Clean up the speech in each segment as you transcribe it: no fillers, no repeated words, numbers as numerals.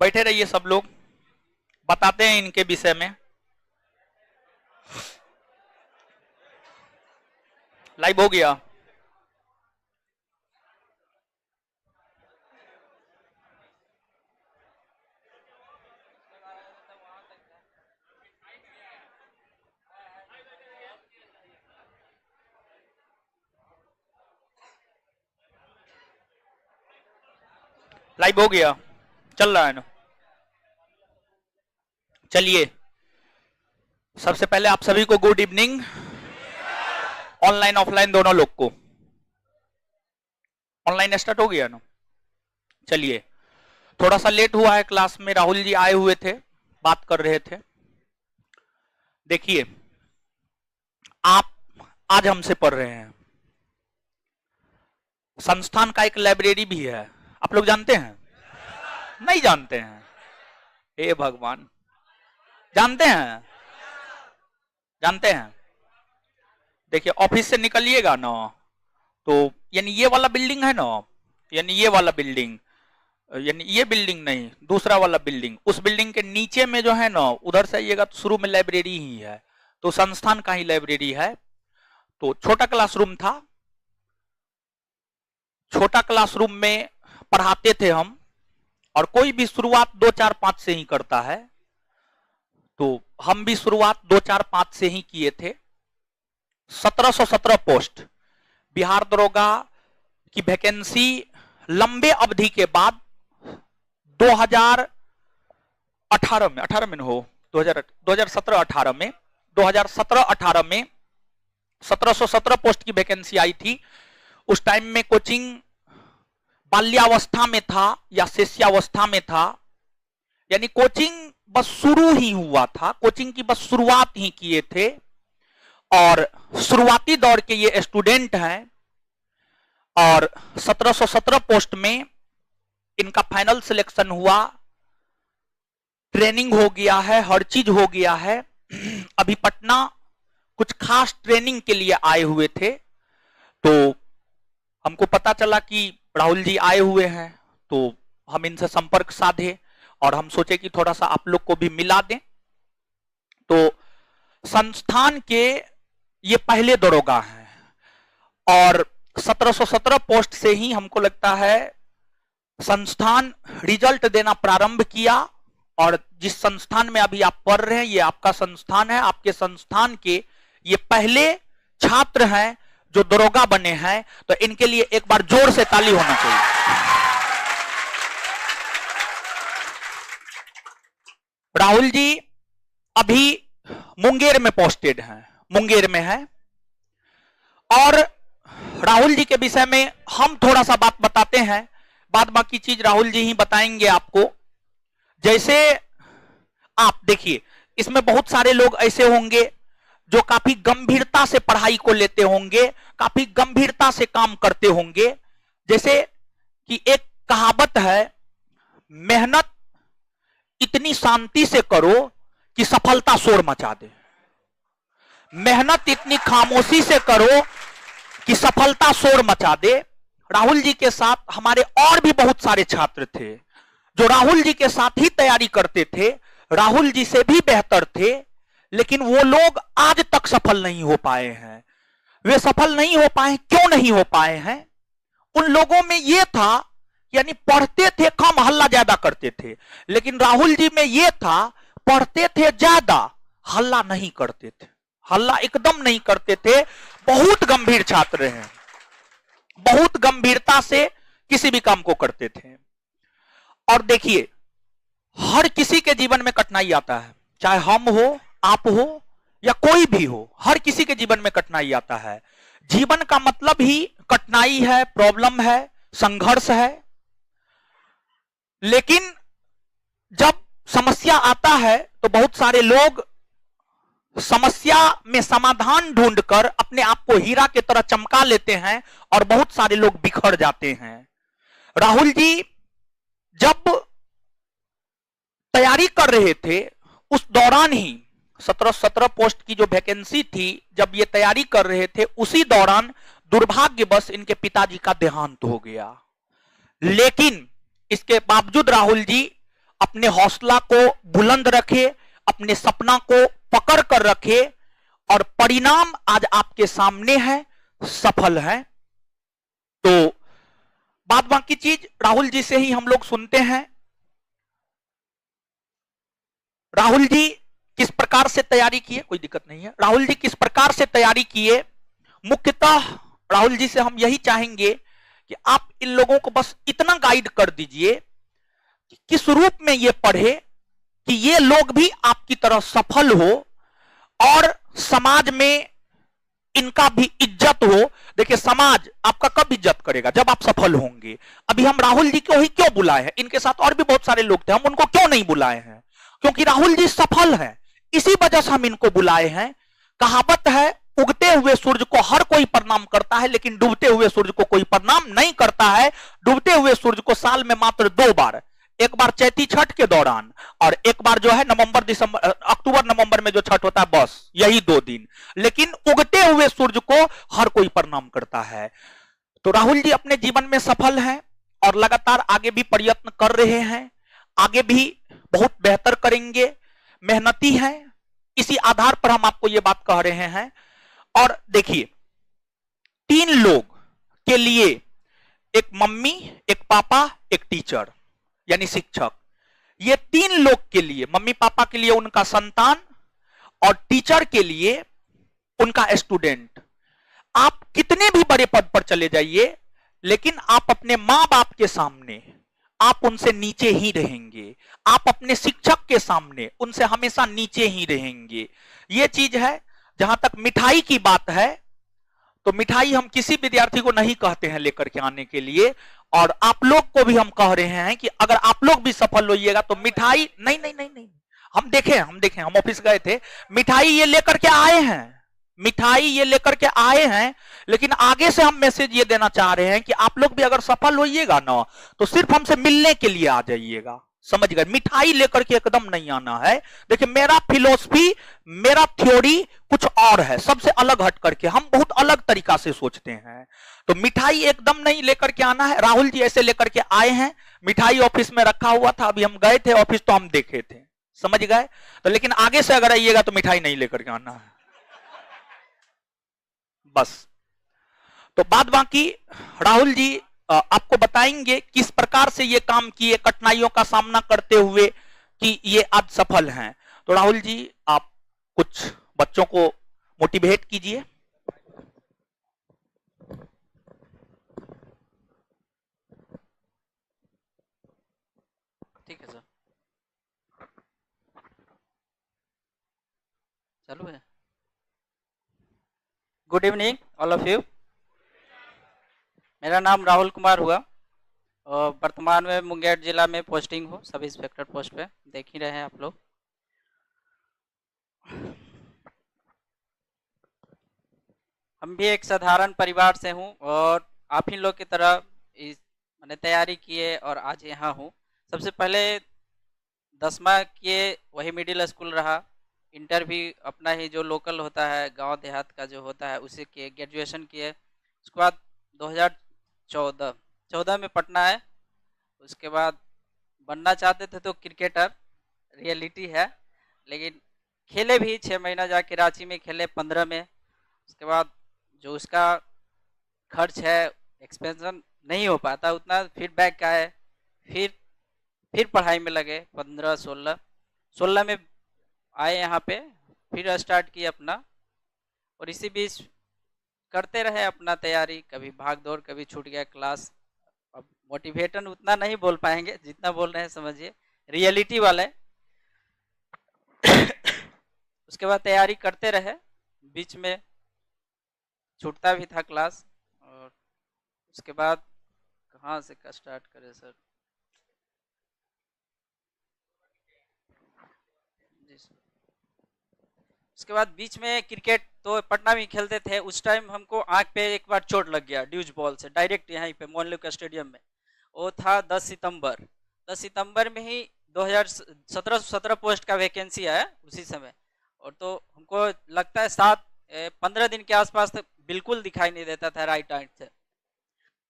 बैठे रहिए सब लोग, बताते हैं इनके विषय में। लाइव हो गया? लाइव हो गया? चल रहा है ना? चलिए, सबसे पहले आप सभी को गुड इवनिंग, ऑनलाइन ऑफलाइन दोनों लोग को। ऑनलाइन स्टार्ट हो गया ना? चलिए, थोड़ा सा लेट हुआ है क्लास में, राहुल जी आए हुए थे, बात कर रहे थे। देखिए, आप आज हमसे पढ़ रहे हैं, संस्थान का एक लाइब्रेरी भी है, आप लोग जानते हैं? नहीं जानते हैं? हे भगवान, जानते हैं? जानते हैं? देखिए, ऑफिस से निकलिएगा ना तो यानी ये वाला बिल्डिंग है ना, यानी ये वाला बिल्डिंग, यानी ये बिल्डिंग नहीं, दूसरा वाला बिल्डिंग, उस बिल्डिंग के नीचे में जो है ना, उधर से आइएगा तो शुरू में लाइब्रेरी ही है, तो संस्थान का ही लाइब्रेरी है। तो छोटा क्लासरूम था, छोटा क्लासरूम में पढ़ाते थे हम, और कोई भी शुरुआत 2 4 5 से ही करता है, तो हम भी शुरुआत 2 4 5 से ही किए थे। 1717 पोस्ट बिहार दरोगा की वैकेंसी लंबे अवधि के बाद 2018 में, 18 में हो, 2017-18 में, 2017-18 में 1717 पोस्ट की वैकेंसी आई थी। उस टाइम में कोचिंग बाल्यावस्था में था या शिष्यावस्था में था, यानी कोचिंग बस शुरू ही हुआ था, कोचिंग की बस शुरुआत ही किए थे, और शुरुआती दौर के ये स्टूडेंट हैं। और 1717 पोस्ट में इनका फाइनल सिलेक्शन हुआ, ट्रेनिंग हो गया है, हर चीज हो गया है। अभी पटना कुछ खास ट्रेनिंग के लिए आए हुए थे, तो हमको पता चला कि राहुल जी आए हुए हैं, तो हम इनसे संपर्क साधे और हम सोचे कि थोड़ा सा आप लोग को भी मिला दें। तो संस्थान के ये पहले दरोगा हैं, और 1717 पोस्ट से ही हमको लगता है संस्थान रिजल्ट देना प्रारंभ किया। और जिस संस्थान में अभी आप पढ़ रहे हैं, ये आपका संस्थान है, आपके संस्थान के ये पहले छात्र हैं जो दरोगा बने हैं, तो इनके लिए एक बार जोर से ताली होना चाहिए। राहुल जी अभी मुंगेर में पोस्टेड हैं, मुंगेर में है, और राहुल जी के विषय में हम थोड़ा सा बात बताते हैं, बाद बाकी चीज राहुल जी ही बताएंगे आपको। जैसे आप देखिए, इसमें बहुत सारे लोग ऐसे होंगे जो काफी गंभीरता से पढ़ाई को लेते होंगे, काफी गंभीरता से काम करते होंगे। जैसे कि एक कहावत है, मेहनत इतनी शांति से करो कि सफलता शोर मचा दे, मेहनत इतनी खामोशी से करो कि सफलता शोर मचा दे। राहुल जी के साथ हमारे और भी बहुत सारे छात्र थे जो राहुल जी के साथ ही तैयारी करते थे, राहुल जी से भी बेहतर थे, लेकिन वो लोग आज तक सफल नहीं हो पाए हैं। वे सफल नहीं हो पाए, क्यों नहीं हो पाए हैं? उन लोगों में ये था, यानी पढ़ते थे कम, हल्ला ज्यादा करते थे, लेकिन राहुल जी में ये था, पढ़ते थे ज्यादा, हल्ला नहीं करते थे, हल्ला एकदम नहीं करते थे। बहुत गंभीर छात्र हैं, बहुत गंभीरता से किसी भी काम को करते थे। और देखिए, हर किसी के जीवन में कठिनाई आता है, चाहे हम हो, आप हो या कोई भी हो, हर किसी के जीवन में कठिनाई आता है। जीवन का मतलब ही कठिनाई है, प्रॉब्लम है, संघर्ष है। लेकिन जब समस्या आता है तो बहुत सारे लोग समस्या में समाधान ढूंढकर अपने आप को हीरा की तरह चमका लेते हैं, और बहुत सारे लोग बिखर जाते हैं। राहुल जी जब तैयारी कर रहे थे, उस दौरान ही 1717 पोस्ट की जो वैकेंसी थी, जब ये तैयारी कर रहे थे, उसी दौरान दुर्भाग्यवश इनके पिताजी का देहांत हो गया। लेकिन इसके बावजूद राहुल जी अपने हौसला को बुलंद रखे, अपने सपना को पकड़ कर रखे, और परिणाम आज आपके सामने है, सफल है। तो बाद बाकी चीज राहुल जी से ही हम लोग सुनते हैं। राहुल जी किस प्रकार से तैयारी किए, कोई दिक्कत नहीं है, राहुल जी किस प्रकार से तैयारी किए, मुख्यतः राहुल जी से हम यही चाहेंगे कि आप इन लोगों को बस इतना गाइड कर दीजिए कि किस रूप में ये पढ़े कि ये लोग भी आपकी तरह सफल हो और समाज में इनका भी इज्जत हो। देखिए, समाज आपका कब इज्जत करेगा, जब आप सफल होंगे। अभी हम राहुल जी को ही क्यों बुलाए हैं, इनके साथ और भी बहुत सारे लोग थे, हम उनको क्यों नहीं बुलाए हैं, क्योंकि राहुल जी सफल हैं, इसी वजह से हम इनको बुलाए हैं। कहावत है, उगते हुए सूरज को हर कोई प्रणाम करता है, लेकिन डूबते हुए सूरज को कोई प्रणाम नहीं करता है। डूबते हुए सूरज को साल में मात्र 2 बार, एक बार चैती छठ के दौरान और एक बार जो है नवंबर दिसंबर अक्टूबर नवंबर में जो छठ होता है, बस यही 2 दिन, लेकिन उगते हुए सूरज को हर कोई प्रणाम करता है। तो राहुल जी अपने जीवन में सफल हैं और लगातार आगे भी प्रयत्न कर रहे हैं, आगे भी बहुत बेहतर करेंगे, मेहनती हैं, इसी आधार पर हम आपको ये बात कह रहे हैं। और देखिए, 3 लोग के लिए, एक मम्मी, एक पापा, एक टीचर यानी शिक्षक, ये 3 लोग के लिए, मम्मी पापा के लिए उनका संतान और टीचर के लिए उनका स्टूडेंट, आप कितने भी बड़े पद पर चले जाइए, लेकिन आप अपने मां बाप के सामने आप उनसे नीचे ही रहेंगे, आप अपने शिक्षक के सामने उनसे हमेशा नीचे ही रहेंगे। यह चीज है। जहां तक मिठाई की बात है, तो मिठाई हम किसी विद्यार्थी को नहीं कहते हैं लेकर के आने के लिए, और आप लोग को भी हम कह रहे हैं कि अगर आप लोग भी सफल होइएगा तो मिठाई नहीं नहीं नहीं नहीं, हम देखें, हम ऑफिस गए थे, मिठाई ये लेकर के आए हैं, मिठाई ये लेकर के आए हैं, लेकिन आगे से हम मैसेज ये देना चाह रहे हैं कि आप लोग भी अगर सफल होइएगा ना, तो सिर्फ हमसे मिलने के लिए आ जाइएगा, समझ गए, मिठाई लेकर के एकदम नहीं आना है। देखिए, मेरा फिलॉसफी, मेरा थ्योरी कुछ और है, सबसे अलग हट करके हम बहुत अलग तरीका से सोचते हैं। तो मिठाई एकदम नहीं लेकर के आना है। राहुल जी ऐसे लेकर के आए हैं, मिठाई ऑफिस में रखा हुआ था, अभी हम गए थे ऑफिस तो हम देखे थे, समझ गए। तो लेकिन आगे से अगर आइएगा तो मिठाई नहीं लेकर के आना है, बस। तो बाद बाकी राहुल जी आपको बताएंगे किस प्रकार से ये काम किए, कठिनाइयों का सामना करते हुए कि ये आज सफल हैं। तो राहुल जी, आप कुछ बच्चों को मोटिवेट कीजिए। ठीक है सर, चालू है। Good evening all of you. मेरा नाम राहुल कुमार हुआ और वर्तमान में मुंगेर जिला में पोस्टिंग हो, सब इंस्पेक्टर पोस्ट पे, देख ही रहे हैं आप लोग। हम भी एक साधारण परिवार से हूँ और आप ही लोग की तरह इस मैंने तैयारी किए और आज यहाँ हूँ। सबसे पहले 10वां किए, वही मिडिल स्कूल रहा। इंटर भी अपना ही जो लोकल होता है, गांव देहात का जो होता है, उसे किए। ग्रेजुएशन किए, उसके बाद 2014 में पटना है। उसके बाद बनना चाहते थे तो क्रिकेटर, रियलिटी है, लेकिन खेले भी 6 महीना जाके रांची में खेले 15 में। उसके बाद जो उसका खर्च है, एक्सपेंशन नहीं हो पाता उतना, फीडबैक का है, फिर पढ़ाई में लगे 15-16 में आए यहाँ पे, फिर स्टार्ट किए अपना। और इसी बीच करते रहे अपना तैयारी, कभी भाग दौड़, कभी छूट गया क्लास। अब मोटिवेशन उतना नहीं बोल पाएंगे जितना बोल रहे हैं, समझिए रियलिटी वाले। उसके बाद तैयारी करते रहे, बीच में छूटता भी था क्लास। और उसके बाद कहाँ से स्टार्ट करें सर? जी सर। उसके बाद बीच में क्रिकेट तो पटना में खेलते थे। उस टाइम हमको आंख पे एक बार चोट लग गया ड्यूज बॉल से, डायरेक्ट यहीं पे मोहनलू का स्टेडियम में। वो था 10 सितंबर में ही 2017 पोस्ट का वैकेंसी आया उसी समय। और तो हमको लगता है 15 दिन के आसपास तक बिल्कुल दिखाई नहीं देता था राइट हैंड से।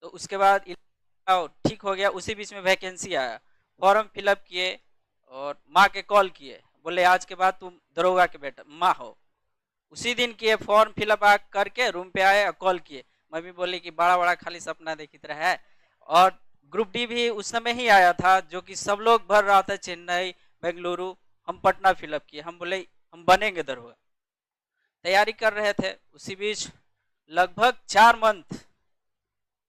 तो उसके बाद ठीक हो गया, उसी बीच में वैकेंसी आया, फॉर्म फिलअप किए, और माँ के कॉल किए, बोले आज के बाद तुम दरोगा के बेटा माँ हो। उसी दिन किए, फॉर्म फिलअप करके रूम पे आए और कॉल किए। मम्मी बोली कि बड़ा बड़ा खाली सपना देखी तरह है। और ग्रुप डी भी उस समय ही आया था, जो कि सब लोग भर रहा था, चेन्नई, बेंगलुरु। हम पटना फिलअप किए, हम बोले हम बनेंगे दरोगा, तैयारी कर रहे थे। उसी बीच लगभग 4 मंथ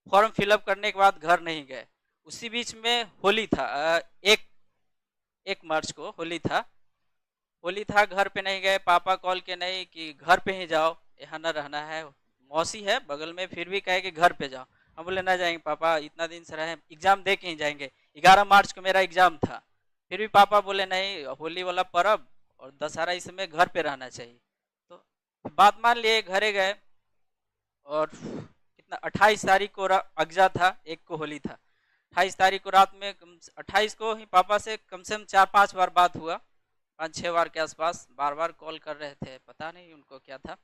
फॉर्म फिलअप करने के बाद घर नहीं गए। उसी बीच में होली था, 1 मार्च को होली था, घर पे नहीं गए। पापा कॉल के नहीं कि घर पे ही जाओ, यहाँ न रहना है, मौसी है बगल में, फिर भी कहे कि घर पे जाओ। हम बोले ना जाएंगे पापा, इतना दिन से रहे, एग्जाम दे के ही जाएंगे। 11 मार्च को मेरा एग्जाम था, फिर भी पापा बोले नहीं, होली वाला पर्व और दशहरा, इस समय घर पे रहना चाहिए। तो बात मान लिए, घरे गए। और कितना 28 तारीख को अगजा था, 1 को होली था। 28 तारीख को रात में 28 को ही पापा से कम 4-5 बार बात हुआ, 5-6 बार के आसपास। बार बार कॉल कर रहे थे, पता नहीं उनको क्या था।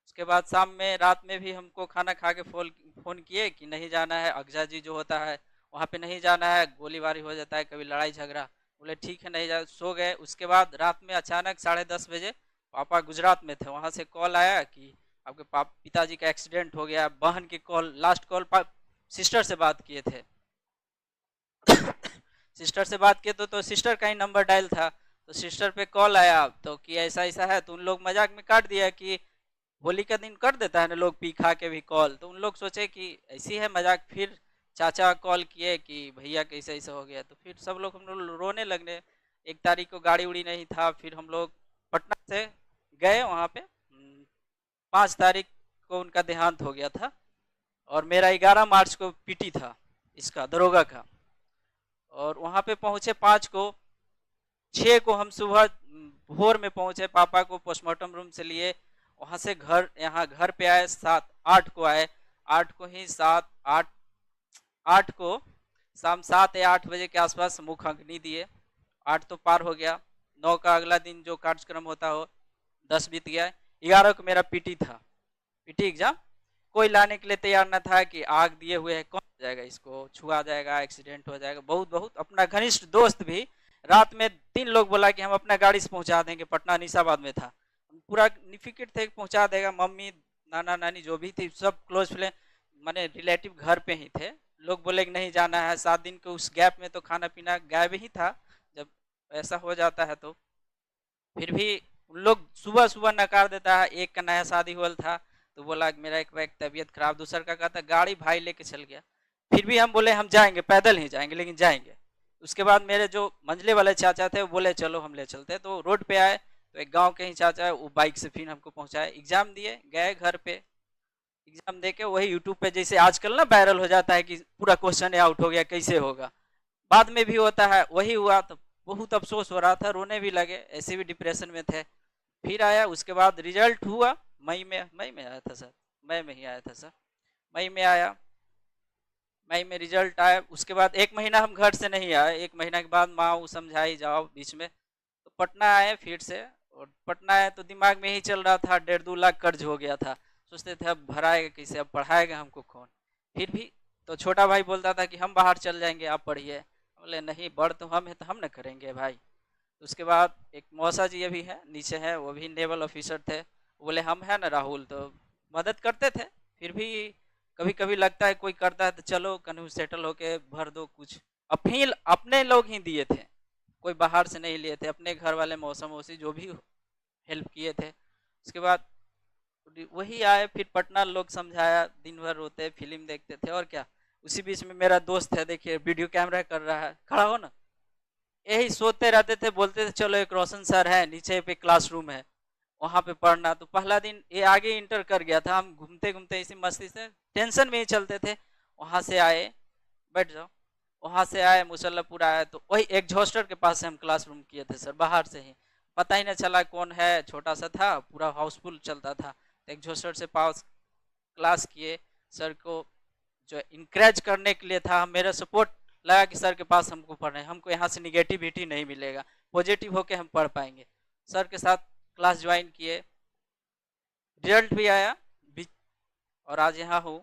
उसके बाद शाम में, रात में भी हमको खाना खा के फ़ोन किए कि नहीं जाना है, अगजा जी जो होता है वहाँ पे नहीं जाना है, गोलीबारी हो जाता है, कभी लड़ाई झगड़ा। बोले ठीक है नहीं जा, सो गए। उसके बाद रात में अचानक 10:30 बजे पापा गुजरात में थे, वहाँ से कॉल आया कि आपके पिताजी का एक्सीडेंट हो गया। बहन की कॉल, लास्ट कॉल सिस्टर से बात किए थे। सिस्टर से बात किए तो सिस्टर का ही नंबर डायल था, तो सिस्टर पे कॉल आया तो कि ऐसा ऐसा है। तो उन लोग मजाक में काट दिया कि होली का दिन कर देता है ना लोग पी खा के भी कॉल, तो उन लोग सोचे कि ऐसी है मजाक। फिर चाचा कॉल किए कि भैया कैसे ऐसा हो गया, तो फिर सब लोग हम लोग रोने लगने। 1 तारीख को गाड़ी उड़ी नहीं था, फिर हम लोग पटना से गए वहाँ पे। 5 तारीख को उनका देहांत हो गया था, और मेरा 11 मार्च को पीटी था इसका, दरोगा का। और वहाँ पे पहुँचे 5 को, 6 को हम सुबह भोर में पहुँचे, पापा को पोस्टमार्टम रूम से लिए, वहाँ से यहाँ घर पे आए। 8 को आए, 8 को ही 8 को शाम 7 या 8 बजे के आसपास मुख अग्नि दिए। 8 तो पार हो गया, 9 का अगला दिन जो कार्यक्रम होता हो 10 बीत गया। 11 को मेरा पीटी था, पीटी एग्जाम। कोई लाने के लिए तैयार न था कि आग दिए हुए है, कौन जाएगा, इसको छुआ जाएगा, एक्सीडेंट हो जाएगा। बहुत अपना घनिष्ठ दोस्त भी रात में 3 लोग बोला कि हम अपना गाड़ी से पहुंचा देंगे, पटना निशाबाद में था, पूरा निफिकिर थे पहुंचा देगा। मम्मी, नाना नानी जो भी थी, सब क्लोज फ्रेंड माने रिलेटिव घर पे ही थे। लोग बोले कि नहीं जाना है। 7 दिन के उस गैप में तो खाना पीना गायब ही था, जब ऐसा हो जाता है तो। फिर भी उन लोग सुबह सुबह नकार देता है। एक का नया शादी हुआ था, तो बोला मेरा एक बैग तबीयत खराब, दूसर का कहता गाड़ी भाई लेके चल गया। फिर भी हम बोले हम जाएंगे, पैदल ही जाएंगे, लेकिन जाएंगे। उसके बाद मेरे जो मंझले वाले चाचा थे वो बोले चलो हम ले चलते। तो रोड पे आए, तो एक गांव के ही चाचा है, वो बाइक से फिर हमको पहुंचाए। एग्जाम दिए, गए घर पे, एग्जाम दे के वही यूट्यूब पे जैसे आजकल ना वायरल हो जाता है कि पूरा क्वेश्चन आउट हो गया, कैसे होगा, बाद में भी होता है, वही हुआ। तो बहुत अफसोस हो रहा था, रोने भी लगे, ऐसे भी डिप्रेशन में थे। फिर आया, उसके बाद रिजल्ट हुआ मई में आया था सर, मई में ही आया था सर, मई में आया, मई में रिजल्ट आया। उसके बाद 1 महीना हम घर से नहीं आए। 1 महीना के बाद माँ वो समझाई जाओ बीच में, तो पटना आए फिर से। और पटना आए तो दिमाग में ही चल रहा था, 1.5-2 लाख कर्ज हो गया था। सोचते थे अब भराएगा कैसे, अब पढ़ाएगा हमको कौन। फिर भी तो छोटा भाई बोलता था कि हम बाहर चल जाएंगे, आप पढ़िए। बोले नहीं, बड़ तो हम है तो हम न करेंगे भाई। उसके बाद एक मौसा जी अभी है नीचे है, वो भी नेवल ऑफिसर थे। बोले हम है ना राहुल, तो मदद करते थे। फिर भी कभी कभी लगता है कोई करता है तो चलो कहीं सेटल होके भर दो कुछ। अपील अपने लोग ही दिए थे, कोई बाहर से नहीं लिए थे, अपने घर वाले मौसम मौसी जो भी हेल्प किए थे। उसके बाद वही आए, फिर पटना लोग समझाया, दिन भर रोते, फिल्म देखते थे और क्या। उसी बीच में मेरा दोस्त है, देखिए वीडियो कैमरा कर रहा है, खड़ा हो ना, यही सोते रहते थे, बोलते थे चलो एक रोशन सर है नीचे पे क्लासरूम है वहाँ पे पढ़ना। तो पहला दिन ये आगे इंटर कर गया था, हम घूमते घूमते इसी मस्ती से टेंशन में ही चलते थे। वहाँ से आए, बैठ जाओ, वहाँ से आए मुसल्लापुर आए, तो वही एग्जॉस्टर के पास से हम क्लासरूम किए थे सर, बाहर से ही, पता ही नहीं चला कौन है, छोटा सा था, पूरा हाउसफुल चलता था। एग्जॉस्टर से पास क्लास किए। सर को जो इनकरेज करने के लिए था, मेरा सपोर्ट लगा कि सर के पास हमको पढ़ना है, हमको यहाँ से निगेटिविटी नहीं मिलेगा, पॉजिटिव होके हम पढ़ पाएंगे। सर के साथ क्लास ज्वाइन किए, रिजल्ट भी आया और आज यहाँ हूँ।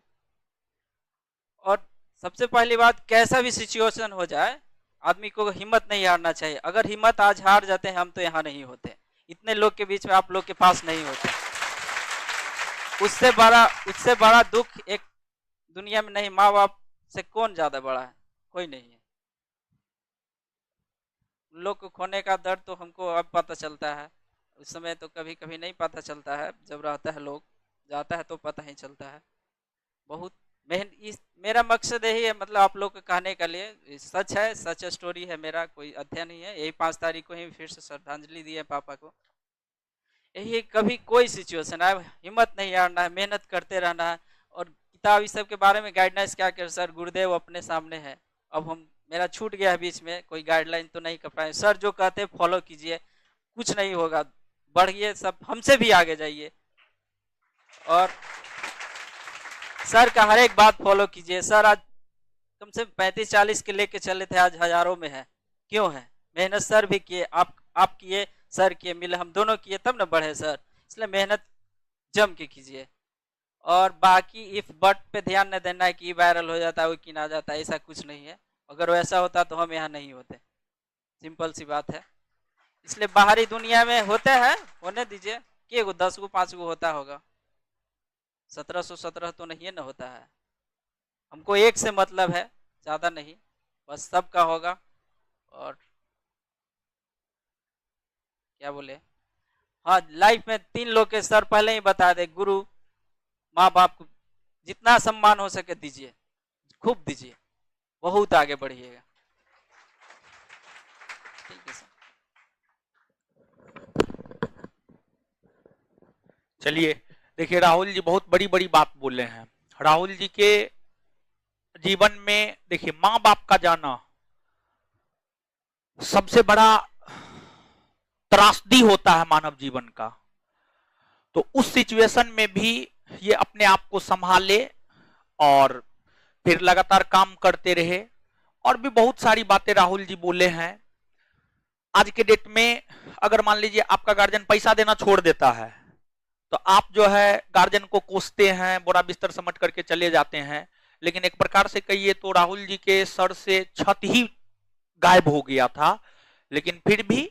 और सबसे पहली बात, कैसा भी सिचुएशन हो जाए, आदमी को हिम्मत नहीं हारना चाहिए। अगर हिम्मत आज हार जाते हैं हम तो यहाँ नहीं होते, इतने लोग के बीच में आप लोग के पास नहीं होते। उससे बड़ा दुख एक दुनिया में नहीं, माँ बाप से कौन ज्यादा बड़ा है, कोई नहीं है। उन लोग को खोने का दर्द तो हमको अब पता चलता है, उस समय तो कभी कभी नहीं पता चलता है, जब रहता है लोग जाता है तो पता ही चलता है। बहुत मेरा मकसद यही है, मतलब आप लोग को कहने के लिए, सच है, सच स्टोरी है, मेरा कोई अध्ययन नहीं है। यही 5 तारीख को ही फिर से श्रद्धांजलि दी है पापा को। यही कभी कोई सिचुएशन आए हिम्मत नहीं हारना है, मेहनत करते रहना है। और किताब इस सब के बारे में गाइडलाइंस क्या कर सर, गुरुदेव अपने सामने है। अब हम मेरा छूट गया है बीच में, कोई गाइडलाइन तो नहीं कर पाए। सर जो कहते हैं फॉलो कीजिए, कुछ नहीं होगा, बढ़िए, सब हमसे भी आगे जाइए और सर का हर एक बात फॉलो कीजिए। सर आज कम से 35-40 के लेके चले थे, आज हजारों में है। क्यों है? मेहनत सर भी किए, आप किए, सर किए, मिले, हम दोनों किए तब न बढ़े सर। इसलिए मेहनत जम के कीजिए। और बाकी इफ बट पे ध्यान न देना है कि वायरल हो जाता है वो किन आ जाता है, ऐसा कुछ नहीं है। अगर वैसा होता तो हम यहाँ नहीं होते, सिंपल सी बात है। इसलिए बाहरी दुनिया में होते हैं, होने दीजिए, के 10 गो 5 गो होता होगा, 1717 तो नहीं न होता है। हमको एक से मतलब है, ज्यादा नहीं, बस सबका होगा। और क्या बोले, हाँ, लाइफ में 3 लोग के सर पहले ही बता दे, गुरु, माँ बाप को जितना सम्मान हो सके दीजिए, खूब दीजिए, बहुत आगे बढ़िएगा। ठीक है सर। चलिए, देखिए राहुल जी बहुत बड़ी बड़ी बात बोले हैं। राहुल जी के जीवन में देखिए माँ बाप का जाना सबसे बड़ा त्रासदी होता है मानव जीवन का। तो उस सिचुएशन में भी ये अपने आप को संभाले और फिर लगातार काम करते रहे। और भी बहुत सारी बातें राहुल जी बोले हैं। आज के डेट में अगर मान लीजिए आपका गार्जियन पैसा देना छोड़ देता है तो आप जो है गार्जियन को कोसते हैं, बोरा बिस्तर समझ करके चले जाते हैं। लेकिन एक प्रकार से कहिए तो राहुल जी के सर से छत ही गायब हो गया था, लेकिन फिर भी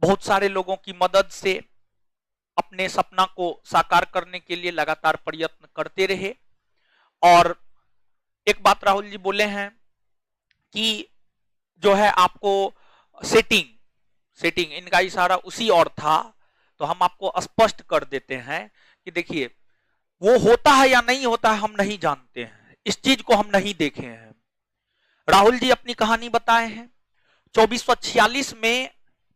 बहुत सारे लोगों की मदद से अपने सपना को साकार करने के लिए लगातार प्रयत्न करते रहे। और एक बात राहुल जी बोले हैं कि जो है आपको सेटिंग इनका इशारा उसी और था। तो हम आपको स्पष्ट कर देते हैं कि देखिए वो होता है या नहीं होता है हम नहीं जानते हैं, इस चीज को हम नहीं देखे हैं। राहुल जी अपनी कहानी बताए हैं। 2446 में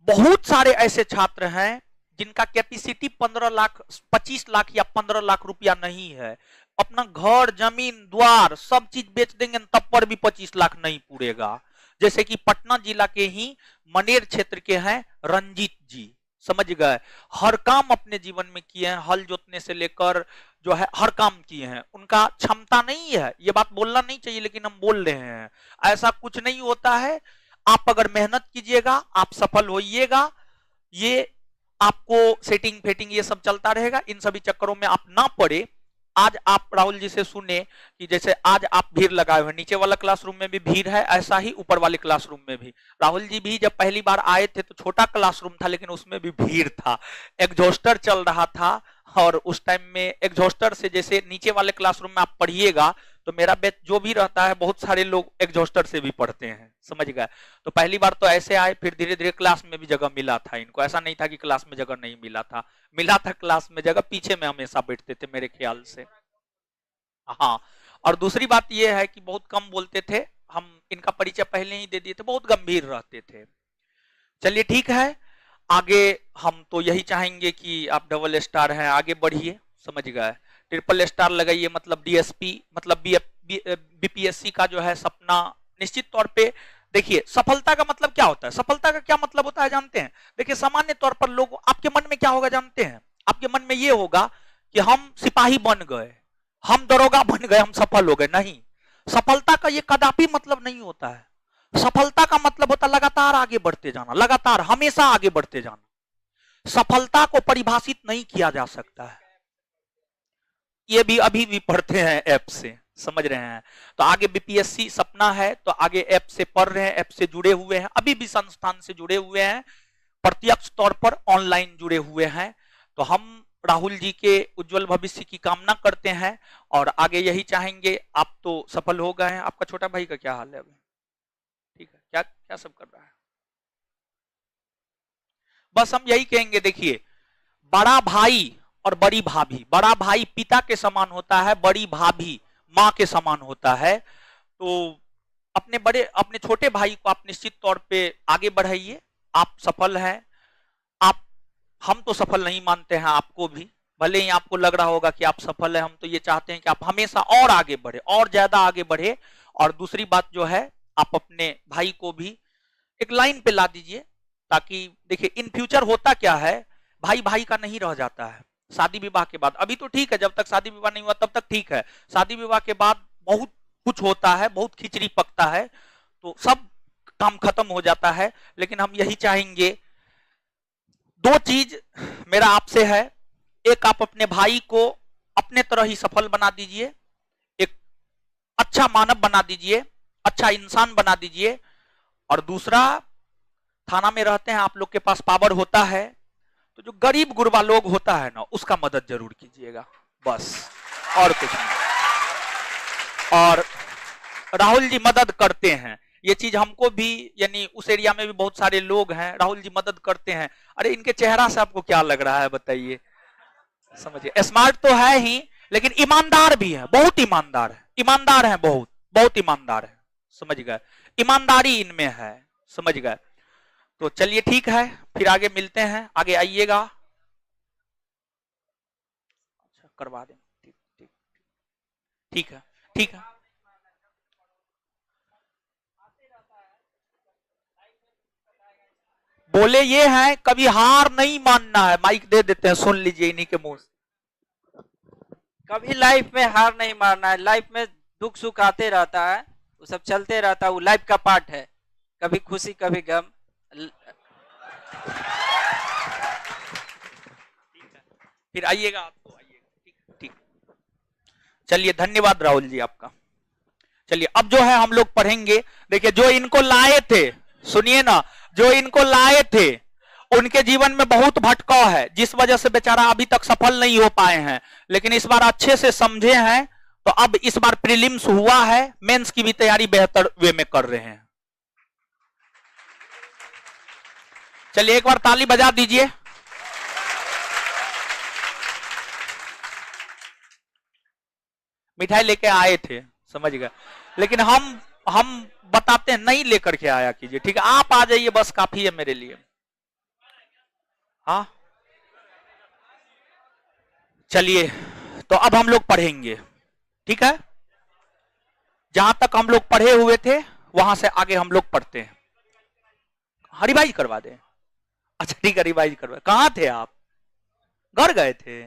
बहुत सारे ऐसे छात्र हैं जिनका कैपेसिटी 15 लाख 25 लाख या 15 लाख रुपया नहीं है। अपना घर जमीन द्वार सब चीज बेच देंगे तब पर भी 25 लाख नहीं पूरेगा। जैसे कि पटना जिला के ही मनेर क्षेत्र के हैं रंजीत जी, समझ गए, हर काम अपने जीवन में किए हैं, हल जोतने से लेकर जो है हर काम किए हैं। उनका क्षमता नहीं है, ये बात बोलना नहीं चाहिए लेकिन हम बोल रहे हैं। ऐसा कुछ नहीं होता है, आप अगर मेहनत कीजिएगा आप सफल होइएगा। ये आपको सेटिंग फेटिंग ये सब चलता रहेगा, इन सभी चक्करों में आप ना पड़े। आज आप राहुल जी से सुने कि जैसे आज आप भीड़ लगाए हुए, नीचे वाला क्लासरूम में भी भीड़ है, ऐसा ही ऊपर वाले क्लासरूम में भी। राहुल जी भी जब पहली बार आए थे तो छोटा क्लासरूम था लेकिन उसमें भी भीड़ था, एग्जॉस्टर चल रहा था। और उस टाइम में एग्जॉस्टर से जैसे नीचे वाले क्लासरूम में आप पढ़िएगा तो मेरा बैच जो भी रहता है बहुत सारे लोग एग्जॉस्टर से भी पढ़ते हैं, समझ गए। तो पहली बार तो ऐसे आए, फिर धीरे धीरे क्लास में भी जगह मिला था इनको। ऐसा नहीं था कि क्लास में जगह नहीं मिला था, मिला था क्लास में जगह, पीछे में हमेशा बैठते थे मेरे ख्याल से। हाँ, और दूसरी बात यह है कि बहुत कम बोलते थे, हम इनका परिचय पहले ही दे दिए थे, बहुत गंभीर रहते थे। चलिए ठीक है, आगे हम तो यही चाहेंगे कि आप डबल स्टार हैं, आगे बढ़िए, समझ गए। ट्रिपल स्टार लगाइए, मतलब डीएसपी मतलब बीपीएससी का जो है सपना निश्चित तौर पे। देखिए सफलता का मतलब क्या होता है, सफलता का क्या मतलब होता है जानते हैं? देखिए सामान्य तौर पर लोग, आपके मन में क्या होगा जानते हैं? आपके मन में ये होगा कि हम सिपाही बन गए, हम दरोगा बन गए, हम सफल हो गए। नहीं, सफलता का ये कदापि मतलब नहीं होता है। सफलता का मतलब होता है लगातार आगे बढ़ते जाना, लगातार हमेशा आगे बढ़ते जाना। सफलता को परिभाषित नहीं किया जा सकता है, ये भी अभी भी पढ़ते हैं ऐप से, समझ रहे हैं? तो आगे बीपीएससी सपना है, तो आगे ऐप से पढ़ रहे हैं, ऐप से जुड़े हुए हैं, अभी भी संस्थान से जुड़े हुए हैं, प्रत्यक्ष तौर पर ऑनलाइन जुड़े हुए हैं। तो हम राहुल जी के उज्जवल भविष्य की कामना करते हैं और आगे यही चाहेंगे। आप तो सफल हो गए हैं, आपका छोटा भाई का क्या हाल है अभी? ठीक है, क्या क्या सब कर रहा है? बस हम यही कहेंगे, देखिए बड़ा भाई और बड़ी भाभी, बड़ा भाई पिता के समान होता है, बड़ी भाभी माँ के समान होता है। तो अपने छोटे भाई को आप निश्चित तौर पे आगे बढ़ाइए। आप सफल हैं, आप हम तो सफल नहीं मानते हैं आपको भी, भले ही आपको लग रहा होगा कि आप सफल हैं, हम तो ये चाहते हैं कि आप हमेशा और आगे बढ़े, और ज्यादा आगे बढ़े। और दूसरी बात जो है, आप अपने भाई को भी एक लाइन पे ला दीजिए, ताकि देखिए इन फ्यूचर होता क्या है, भाई भाई का नहीं रह जाता है शादी विवाह के बाद। अभी तो ठीक है, जब तक शादी विवाह नहीं हुआ तब तक ठीक है, शादी विवाह के बाद बहुत कुछ होता है, बहुत खिचड़ी पकता है, तो सब काम खत्म हो जाता है। लेकिन हम यही चाहेंगे, दो चीज मेरा आपसे है, एक आप अपने भाई को अपने तरह ही सफल बना दीजिए, एक अच्छा मानव बना दीजिए, अच्छा इंसान बना दीजिए। और दूसरा, थाना में रहते हैं, आप लोग के पास पावर होता है, तो जो गरीब गुरबा लोग होता है ना, उसका मदद जरूर कीजिएगा, बस और कुछ नहीं। और राहुल जी मदद करते हैं, ये चीज हमको भी, यानी उस एरिया में भी बहुत सारे लोग हैं, राहुल जी मदद करते हैं। अरे इनके चेहरा से आपको क्या लग रहा है बताइए? समझिए, स्मार्ट तो है ही, लेकिन ईमानदार भी है, बहुत ईमानदार है, ईमानदार है, बहुत बहुत ईमानदार है, समझ गए? ईमानदारी इनमें है, समझ गए? तो चलिए ठीक है, फिर आगे मिलते हैं, आगे आइएगा। अच्छा करवा दें, ठीक ठीक ठीक है, ठीक है। बोले ये हैं, कभी हार नहीं मानना है, माइक दे देते हैं, सुन लीजिए इन्हीं के मुंह से। कभी लाइफ में हार नहीं मारना है, लाइफ में दुख सुख आते रहता है, वो सब चलते रहता है, वो लाइफ का पार्ट है, कभी खुशी कभी गम। फिर आइएगा, आपको आइएगा, ठीक ठीक। चलिए धन्यवाद राहुल जी आपका। चलिए अब जो है हम लोग पढ़ेंगे, देखिए जो इनको लाए थे, सुनिए ना, जो इनको लाए थे उनके जीवन में बहुत भटकाव है, जिस वजह से बेचारा अभी तक सफल नहीं हो पाए हैं, लेकिन इस बार अच्छे से समझे हैं। तो अब इस बार प्रीलिम्स हुआ है, मेंस की भी तैयारी बेहतर वे में कर रहे हैं। चलिए एक बार ताली बजा दीजिए। मिठाई लेके आए थे, समझ गए, लेकिन हम बताते हैं, नहीं लेकर के आया कीजिए, ठीक है? आप आ जाइए, बस काफी है मेरे लिए। हाँ चलिए, तो अब हम लोग पढ़ेंगे, ठीक है? जहां तक हम लोग पढ़े हुए थे वहां से आगे हम लोग पढ़ते हैं। रिवाइज करवा दें? अच्छा ठीक है, रिवाइज करवा। कहां थे आप? घर गए थे?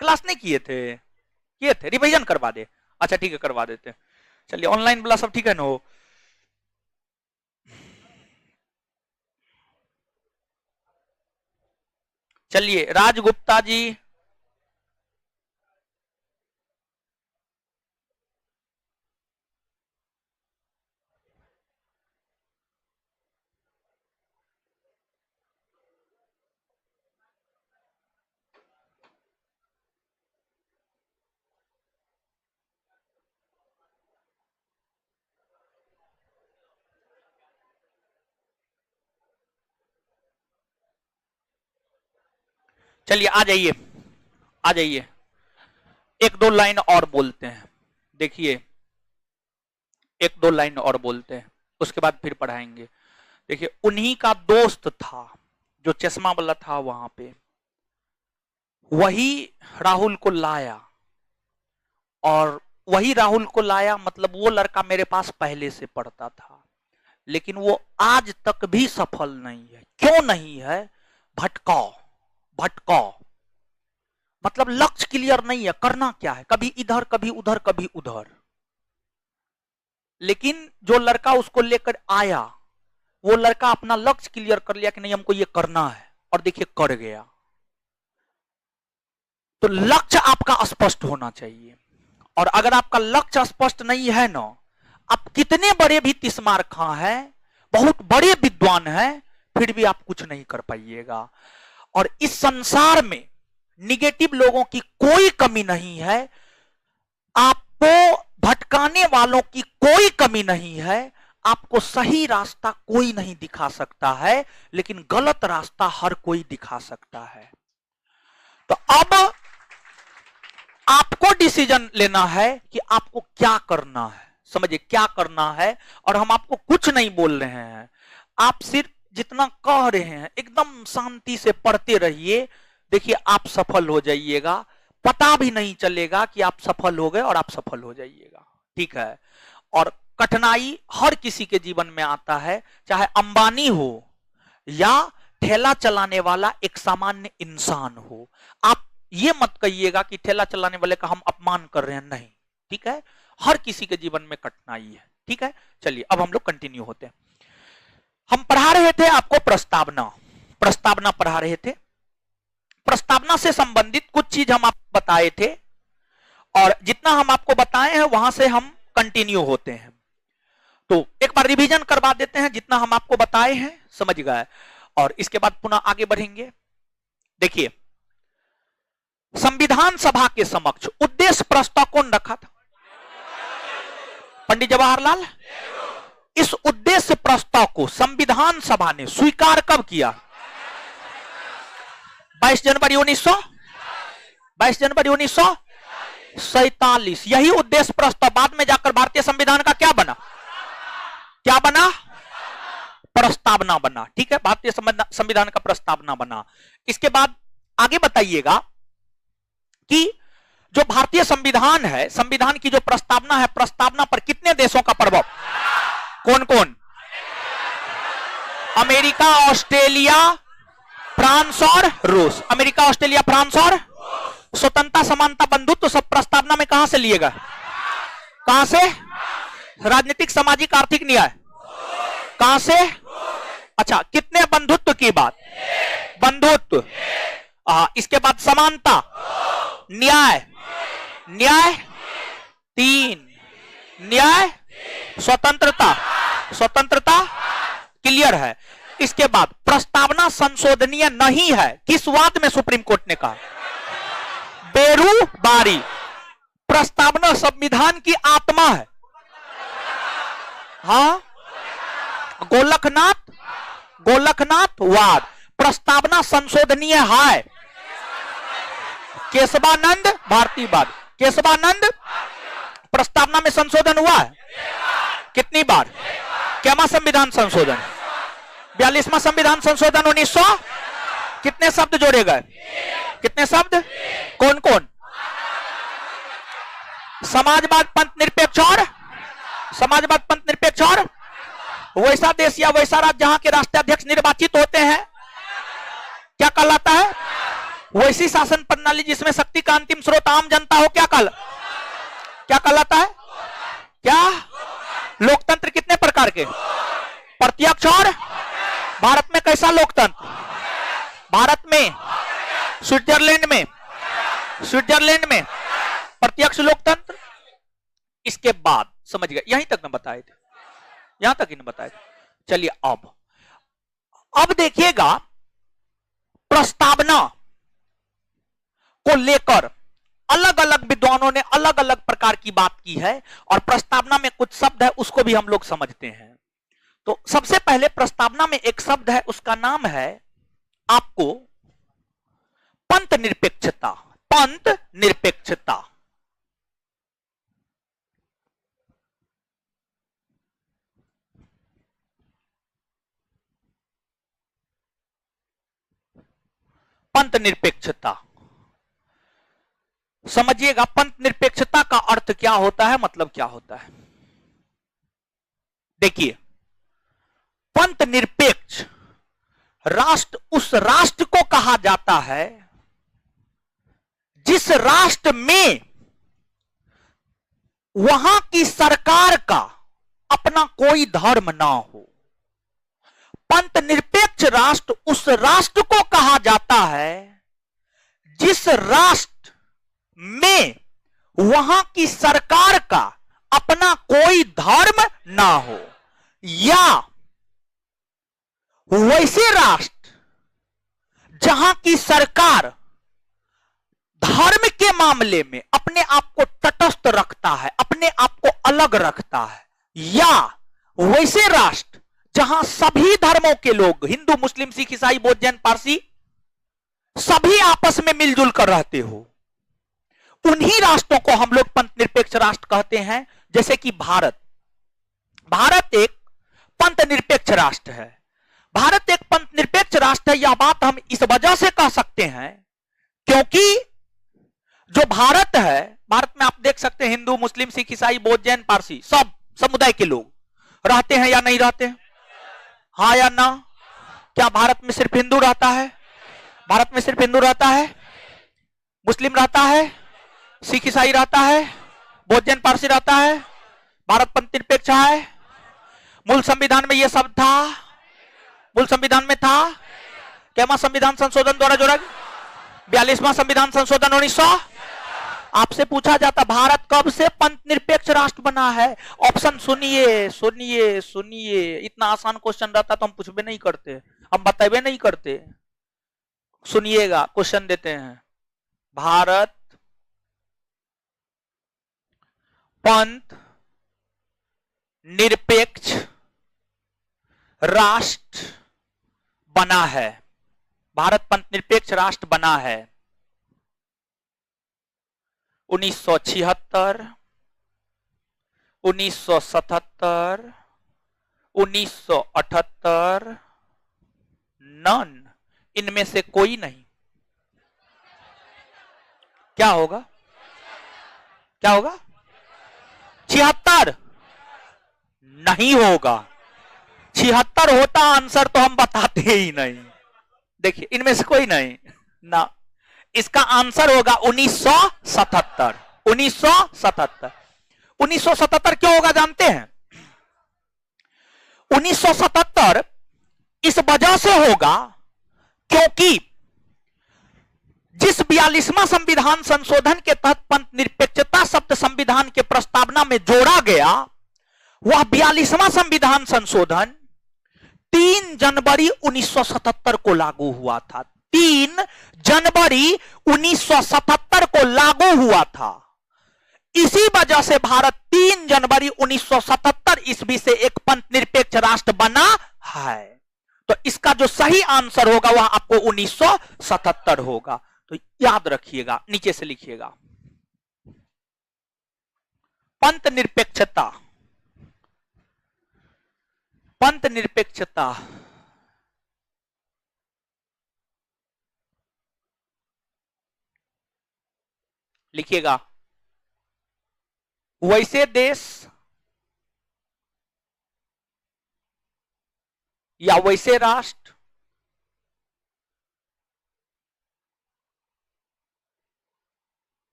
क्लास नहीं किए थे? किए थे, रिवीजन करवा दे। अच्छा ठीक है, करवा देते हैं। चलिए ऑनलाइन वाला सब ठीक है ना? चलिए राजगुप्ता जी, चलिए आ जाइए, आ जाइए, एक दो लाइन और बोलते हैं। देखिए एक दो लाइन और बोलते हैं, उसके बाद फिर पढ़ाएंगे। देखिए उन्हीं का दोस्त था जो चश्मा वाला था वहां पे, वही राहुल को लाया, और वही राहुल को लाया, मतलब वो लड़का मेरे पास पहले से पढ़ता था, लेकिन वो आज तक भी सफल नहीं है। क्यों नहीं है? भटकाव, भटकाव, मतलब लक्ष्य क्लियर नहीं है, करना क्या है, कभी इधर कभी उधर कभी उधर। लेकिन जो लड़का उसको लेकर आया, वो लड़का अपना लक्ष्य क्लियर कर लिया कि नहीं हमको ये करना है, और देखिए कर गया। तो लक्ष्य आपका स्पष्ट होना चाहिए, और अगर आपका लक्ष्य स्पष्ट नहीं है ना, आप कितने बड़े भी तिस्मार खां हैं, बहुत बड़े विद्वान हैं, फिर भी आप कुछ नहीं कर पाइएगा। और इस संसार में निगेटिव लोगों की कोई कमी नहीं है, आपको भटकाने वालों की कोई कमी नहीं है, आपको सही रास्ता कोई नहीं दिखा सकता है, लेकिन गलत रास्ता हर कोई दिखा सकता है। तो अब आपको डिसीजन लेना है कि आपको क्या करना है, समझिए क्या करना है। और हम आपको कुछ नहीं बोल रहे हैं, आप सिर्फ जितना कह रहे हैं एकदम शांति से पढ़ते रहिए, देखिए आप सफल हो जाइएगा, पता भी नहीं चलेगा कि आप सफल हो गए और आप सफल हो जाइएगा, ठीक है। और कठिनाई हर किसी के जीवन में आता है, चाहे अंबानी हो या ठेला चलाने वाला एक सामान्य इंसान हो। आप ये मत कहिएगा कि ठेला चलाने वाले का हम अपमान कर रहे हैं, नहीं, ठीक है। हर किसी के जीवन में कठिनाई है, ठीक है। चलिए अब हम लोग कंटिन्यू होते हैं। हम पढ़ा रहे थे आपको प्रस्तावना, प्रस्तावना पढ़ा रहे थे। प्रस्तावना से संबंधित कुछ चीज हम आपको बताए थे, और जितना हम आपको बताए हैं वहां से हम कंटिन्यू होते हैं। तो एक बार रिवीजन करवा देते हैं, जितना हम आपको बताए हैं समझ गए, और इसके बाद पुनः आगे बढ़ेंगे। देखिए, संविधान सभा के समक्ष उद्देश्य प्रस्ताव कौन रखा था? पंडित जवाहरलाल। इस उद्देश्य प्रस्ताव को संविधान सभा ने स्वीकार कब किया? 22 जनवरी 1947। यही उद्देश्य प्रस्ताव बाद में जाकर भारतीय संविधान का क्या बना? क्या बना? प्रस्तावना बना, ठीक है। भारतीय संविधान का प्रस्तावना बना। इसके बाद आगे बताइएगा कि जो भारतीय संविधान है, संविधान की जो प्रस्तावना है, प्रस्तावना पर कितने देशों का प्रभाव? कौन कौन? अमेरिका, ऑस्ट्रेलिया, फ्रांस और रूस। अमेरिका, ऑस्ट्रेलिया, फ्रांस और स्वतंत्रता, समानता, बंधुत्व सब प्रस्तावना में कहां से लिएगा? कहां से? राजनीतिक, सामाजिक, आर्थिक न्याय कहां से? अच्छा, कितने बंधुत्व की बात? बंधुत्व। इसके बाद समानता, न्याय, न्याय 3, न्याय, स्वतंत्रता, स्वतंत्रता क्लियर है। इसके बाद प्रस्तावना संशोधनीय नहीं है, किस वाद में सुप्रीम कोर्ट ने कहा? बेरुबारी। प्रस्तावना संविधान की आत्मा है। हाँ, गोलकनाथ, गोलकनाथ वाद। प्रस्तावना संशोधनीय है। केशवानंद भारतीवाद। केशवानंद प्रस्तावना में संशोधन हुआ है कितनी बार? क्या संविधान संशोधन? 42वां संविधान संशोधन 1900। कितने शब्द जोड़े गए? कितने शब्द? कौन कौन? समाजवाद, पंथ निरपेक्ष और समाजवाद, पंथ निरपेक्ष और वैसा देश या वैसा राज्य जहां के राष्ट्राध्यक्ष निर्वाचित होते हैं, क्या कहलाता है? वैसी शासन प्रणाली जिसमें शक्ति का अंतिम स्रोत आम जनता हो, क्या कहलाता है? क्या? लोकतंत्र कितने प्रकार के? प्रत्यक्ष और भारत में कैसा लोकतंत्र? भारत में, स्विट्जरलैंड में प्रत्यक्ष लोकतंत्र। इसके बाद समझ गए, यहीं तक न बताए थे, यहां तक ही न बताए थे। चलिए अब देखिएगा, प्रस्तावना को लेकर अलग अलग विद्वानों ने अलग अलग प्रकार की बात की है, और प्रस्तावना में कुछ शब्द है उसको भी हम लोग समझते हैं। तो सबसे पहले प्रस्तावना में एक शब्द है, उसका नाम है आपको पंथ निरपेक्षता। पंथ निरपेक्षता। पंथ निरपेक्षता समझिएगा। पंथ निरपेक्षता का अर्थ क्या होता है, मतलब क्या होता है? देखिए, पंथ निरपेक्ष राष्ट्र उस राष्ट्र को कहा जाता है जिस राष्ट्र में वहां की सरकार का अपना कोई धर्म ना हो। पंथ निरपेक्ष राष्ट्र उस राष्ट्र को कहा जाता है जिस राष्ट्र में वहां की सरकार का अपना कोई धर्म ना हो, या वैसे राष्ट्र जहां की सरकार धर्म के मामले में अपने आप को तटस्थ रखता है, अपने आप को अलग रखता है, या वैसे राष्ट्र जहां सभी धर्मों के लोग, हिंदू मुस्लिम सिख ईसाई बौद्ध जैन पारसी, सभी आपस में मिलजुल कर रहते हो, उन्हीं राष्ट्रों को हम लोग पंथ निरपेक्ष राष्ट्र कहते हैं। जैसे कि भारत, भारत एक पंथ निरपेक्ष राष्ट्र है। भारत एक पंथ निरपेक्ष राष्ट्र है, यह बात हम इस वजह से कह सकते हैं क्योंकि जो भारत है, भारत में आप देख सकते हैं हिंदू मुस्लिम सिख ईसाई बौद्ध जैन पारसी सब समुदाय के लोग रहते हैं या नहीं रहते हैं? हाँ या ना? क्या भारत में सिर्फ हिंदू रहता है? भारत में सिर्फ हिंदू रहता है? मुस्लिम रहता है? सिख ईसाई रहता है? बौद्ध जैन पारसी रहता है? भारत पंथ निरपेक्ष है? मूल संविधान में यह सब था? मूल संविधान में था? क्या संविधान संशोधन द्वारा जोड़ा गया? 42वां संविधान संशोधन 1900। आपसे पूछा जाता भारत कब से पंथ निरपेक्ष राष्ट्र बना है? ऑप्शन सुनिए सुनिए सुनिए, इतना आसान क्वेश्चन रहता तो हम पूछबे नहीं करते, हम बताबे नहीं करते। सुनिएगा, क्वेश्चन देते हैं। भारत पंथ निरपेक्ष राष्ट्र बना है, भारत पंथ निरपेक्ष राष्ट्र बना है 1976, 1977, 1978, नन, इनमें से कोई नहीं। क्या होगा? क्या होगा? 76 नहीं होगा। 76 होता आंसर तो हम बताते ही नहीं। देखिए, इनमें से कोई नहीं ना, इसका आंसर होगा 1977। 1977। 1977 क्यों होगा जानते हैं? 1977 इस वजह से होगा क्योंकि जिस 42वां संविधान संशोधन के तहत पंथ निरपेक्षता शब्द संविधान के प्रस्तावना में जोड़ा गया, वह 42वां संविधान संशोधन 3 जनवरी 1977 को लागू हुआ था। 3 जनवरी 1977 को लागू हुआ था। इसी वजह से भारत 3 जनवरी 1977 ईस्वी से एक पंथ निरपेक्ष राष्ट्र बना है। तो इसका जो सही आंसर होगा वह आपको 1977 होगा। तो याद रखिएगा, नीचे से लिखिएगा। पंथ निरपेक्षता, पंथ निरपेक्षता लिखिएगा, वैसे देश या वैसे राष्ट्र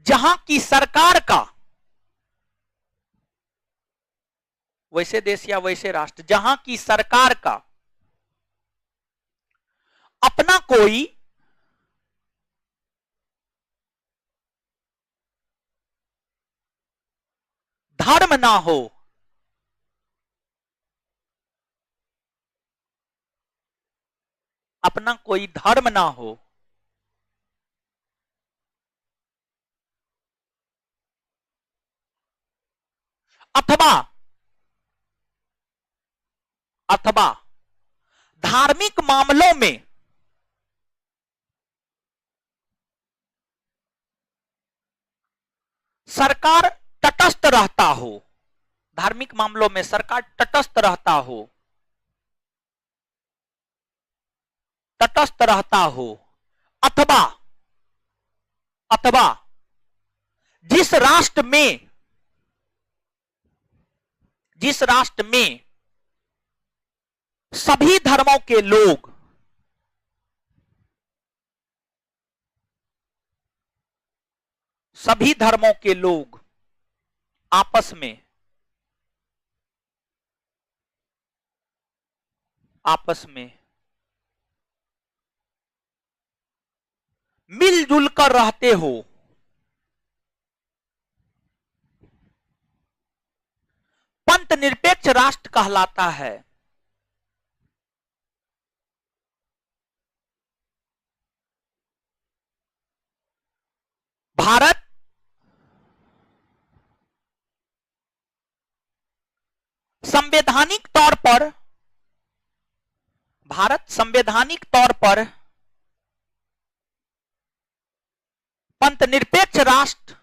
जहां की सरकार का, वैसे देश या वैसे राष्ट्र जहां की सरकार का अपना कोई धर्म ना हो, अपना कोई धर्म ना हो, अथवा अथवा धार्मिक मामलों में सरकार तटस्थ रहता हो, धार्मिक मामलों में सरकार तटस्थ रहता हो, तटस्थ रहता हो, अथवा अथवा जिस राष्ट्र में सभी धर्मों के लोग आपस में मिलजुल कर रहते हो, पंथ निरपेक्ष राष्ट्र कहलाता है। भारत संवैधानिक तौर पर, भारत संवैधानिक तौर पर पंथ निरपेक्ष राष्ट्र,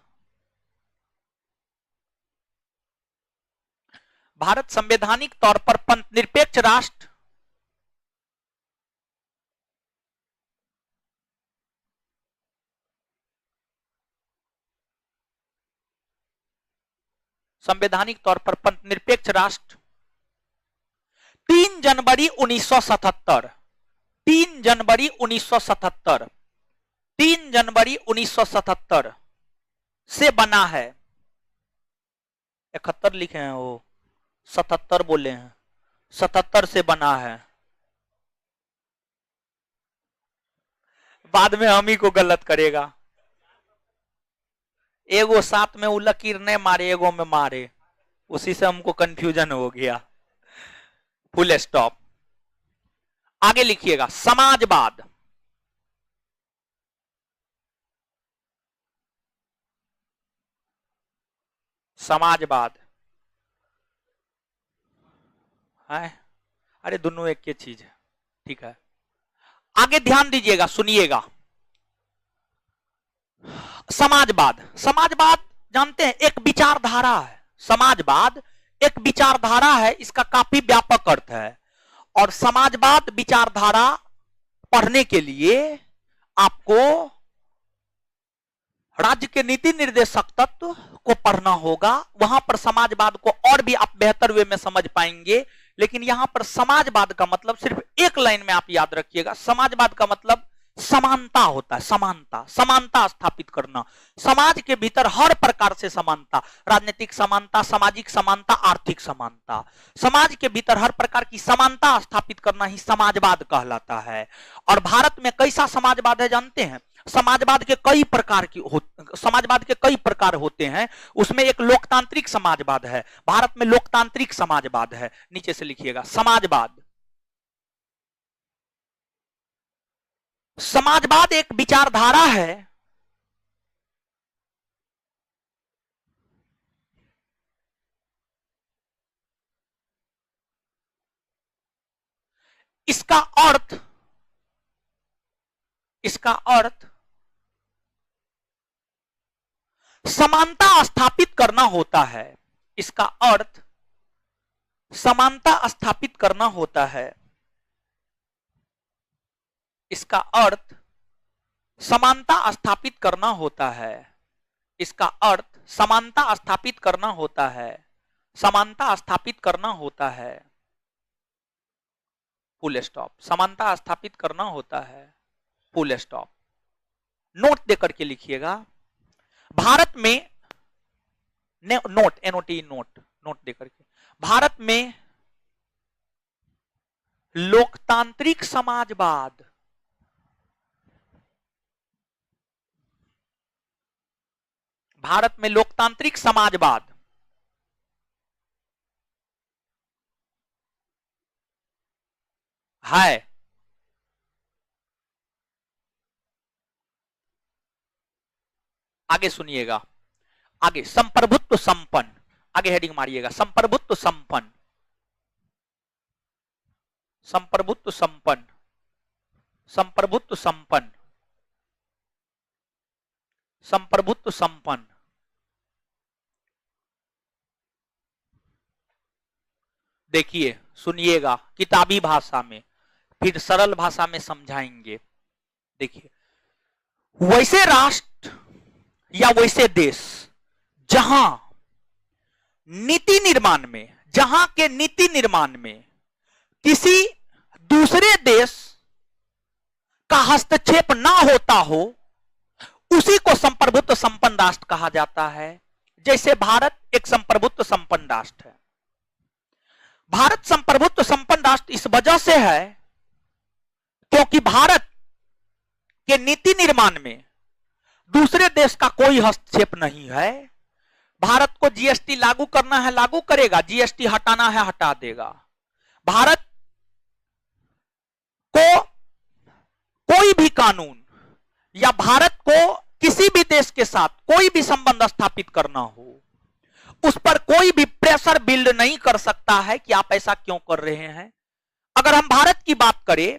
भारत संवैधानिक तौर पर पंथ निरपेक्ष राष्ट्र संवैधानिक तौर पर पंथ निरपेक्ष राष्ट्र 3 जनवरी 1977, 3 जनवरी 1977, 3 जनवरी 1977 से बना है। 71 लिखे हैं, वो 77 बोले हैं, 77 से बना है। बाद में हम ही को गलत करेगा। एगो साथ में वो लकीर ने मारे, एगो में मारे, उसी से हमको कंफ्यूजन हो गया। Full stop. आगे लिखिएगा समाजवाद। समाजवाद है, अरे दोनों एक ही चीज है, ठीक है। आगे ध्यान दीजिएगा, सुनिएगा। समाजवाद, समाजवाद जानते हैं एक विचारधारा है। समाजवाद एक विचारधारा है, इसका काफी व्यापक अर्थ है। और समाजवाद विचारधारा पढ़ने के लिए आपको राज्य के नीति निर्देशक तत्व को पढ़ना होगा। वहां पर समाजवाद को और भी आप बेहतर वे में समझ पाएंगे। लेकिन यहां पर समाजवाद का मतलब सिर्फ एक लाइन में आप याद रखिएगा, समाजवाद का मतलब समानता होता है। समानता, समानता स्थापित करना, समाज के भीतर हर प्रकार से समानता, राजनीतिक समानता, सामाजिक समानता, आर्थिक समानता, समाज के भीतर हर प्रकार की समानता स्थापित करना ही समाजवाद कहलाता है। और भारत में कैसा समाजवाद है जानते हैं? समाजवाद के कई प्रकार की समाजवाद के कई प्रकार होते हैं। उसमें एक लोकतांत्रिक समाजवाद है। भारत में लोकतांत्रिक समाजवाद है। नीचे से लिखिएगा समाजवाद। समाजवाद एक विचारधारा है, इसका अर्थ समानता स्थापित करना होता है। इसका अर्थ समानता स्थापित करना होता है। इसका अर्थ समानता स्थापित करना होता है। इसका अर्थ समानता स्थापित करना होता है। समानता स्थापित करना होता है। Full stop. समानता स्थापित करना होता है। Full stop. नोट देकर के लिखिएगा। भारत में नोट, एनओटी नोट, नोट देकर के, भारत में लोकतांत्रिक समाजवाद, भारत में लोकतांत्रिक समाजवाद है। आगे सुनिएगा, आगे संप्रभुत्व संपन्न, आगे हेडिंग मारिएगा संप्रभुत्व संपन्न, संप्रभुत्व संपन्न, संप्रभुत्व संपन्न, संप्रभुत्व संपन्न। देखिए सुनिएगा किताबी भाषा में, फिर सरल भाषा में समझाएंगे। देखिए, वैसे राष्ट्र या वैसे देश जहां नीति निर्माण में, जहां के नीति निर्माण में किसी दूसरे देश का हस्तक्षेप ना होता हो, उसी को संप्रभुत्व संपन्न राष्ट्र कहा जाता है। जैसे भारत एक संप्रभुत्व संपन्न राष्ट्र है। भारत संप्रभुत्व संपन्न राष्ट्र इस वजह से है क्योंकि भारत के नीति निर्माण में दूसरे देश का कोई हस्तक्षेप नहीं है। भारत को जीएसटी लागू करना है लागू करेगा, जीएसटी हटाना है हटा देगा। भारत को कोई भी कानून या भारत को किसी भी देश के साथ कोई भी संबंध स्थापित करना हो, उस पर कोई भी प्रेशर बिल्ड नहीं कर सकता है कि आप ऐसा क्यों कर रहे हैं। अगर हम भारत की बात करें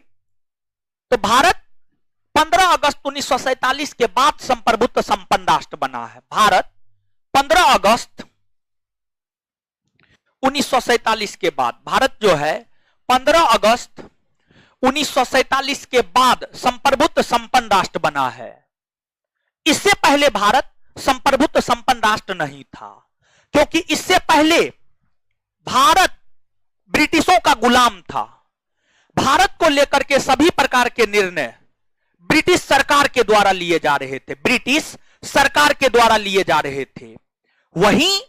तो भारत 15 अगस्त 1947 के बाद संप्रभुत्व संपन्न राष्ट्र बना है। भारत 15 अगस्त 1947 के बाद, भारत जो है 15 अगस्त 1947 के बाद संप्रभुत्व संपन्न राष्ट्र बना है। इससे पहले भारत संप्रभुत्व संपन्न राष्ट्र नहीं था, क्योंकि इससे पहले भारत ब्रिटिशों का गुलाम था। भारत को लेकर के सभी प्रकार के निर्णय ब्रिटिश सरकार के द्वारा लिए जा रहे थे, ब्रिटिश सरकार के द्वारा लिए जा रहे थे। वहीं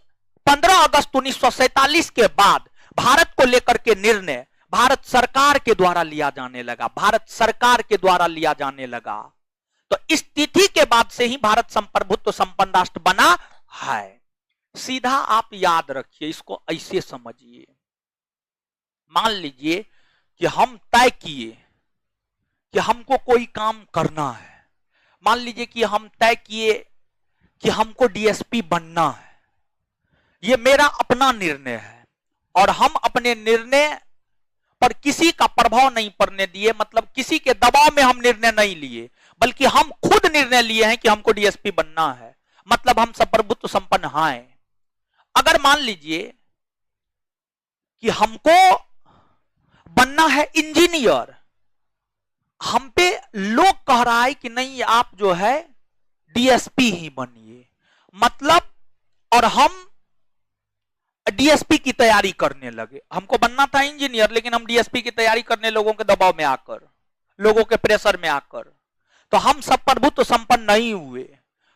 15 अगस्त 1947 के बाद भारत को लेकर के निर्णय भारत सरकार के द्वारा लिया जाने लगा, भारत सरकार के द्वारा लिया जाने लगा। तो इस तिथि के बाद से ही भारत संप्रभुत्व संपन्न राष्ट्र बना है। सीधा आप याद रखिए, इसको ऐसे समझिए। मान लीजिए कि हम तय किए कि हमको कोई काम करना है, मान लीजिए कि हम तय किए कि हमको डीएसपी बनना है, ये मेरा अपना निर्णय है और हम अपने निर्णय पर किसी का प्रभाव नहीं पड़ने दिए, मतलब किसी के दबाव में हम निर्णय नहीं लिए, बल्कि हम खुद निर्णय लिए हैं कि हमको डीएसपी बनना है, मतलब हम संप्रभुत्व संपन्न हैं। अगर मान लीजिए कि हमको बनना है इंजीनियर, हम पे लोग कह रहा है कि नहीं आप जो है डीएसपी ही बनिए, मतलब, और हम डीएसपी की तैयारी करने लगे। हमको बनना था इंजीनियर, लेकिन हम डीएसपी की तैयारी करने लोगों के दबाव में आकर, लोगों के प्रेशर में आकर, तो हम संप्रभुत्व संपन्न नहीं हुए।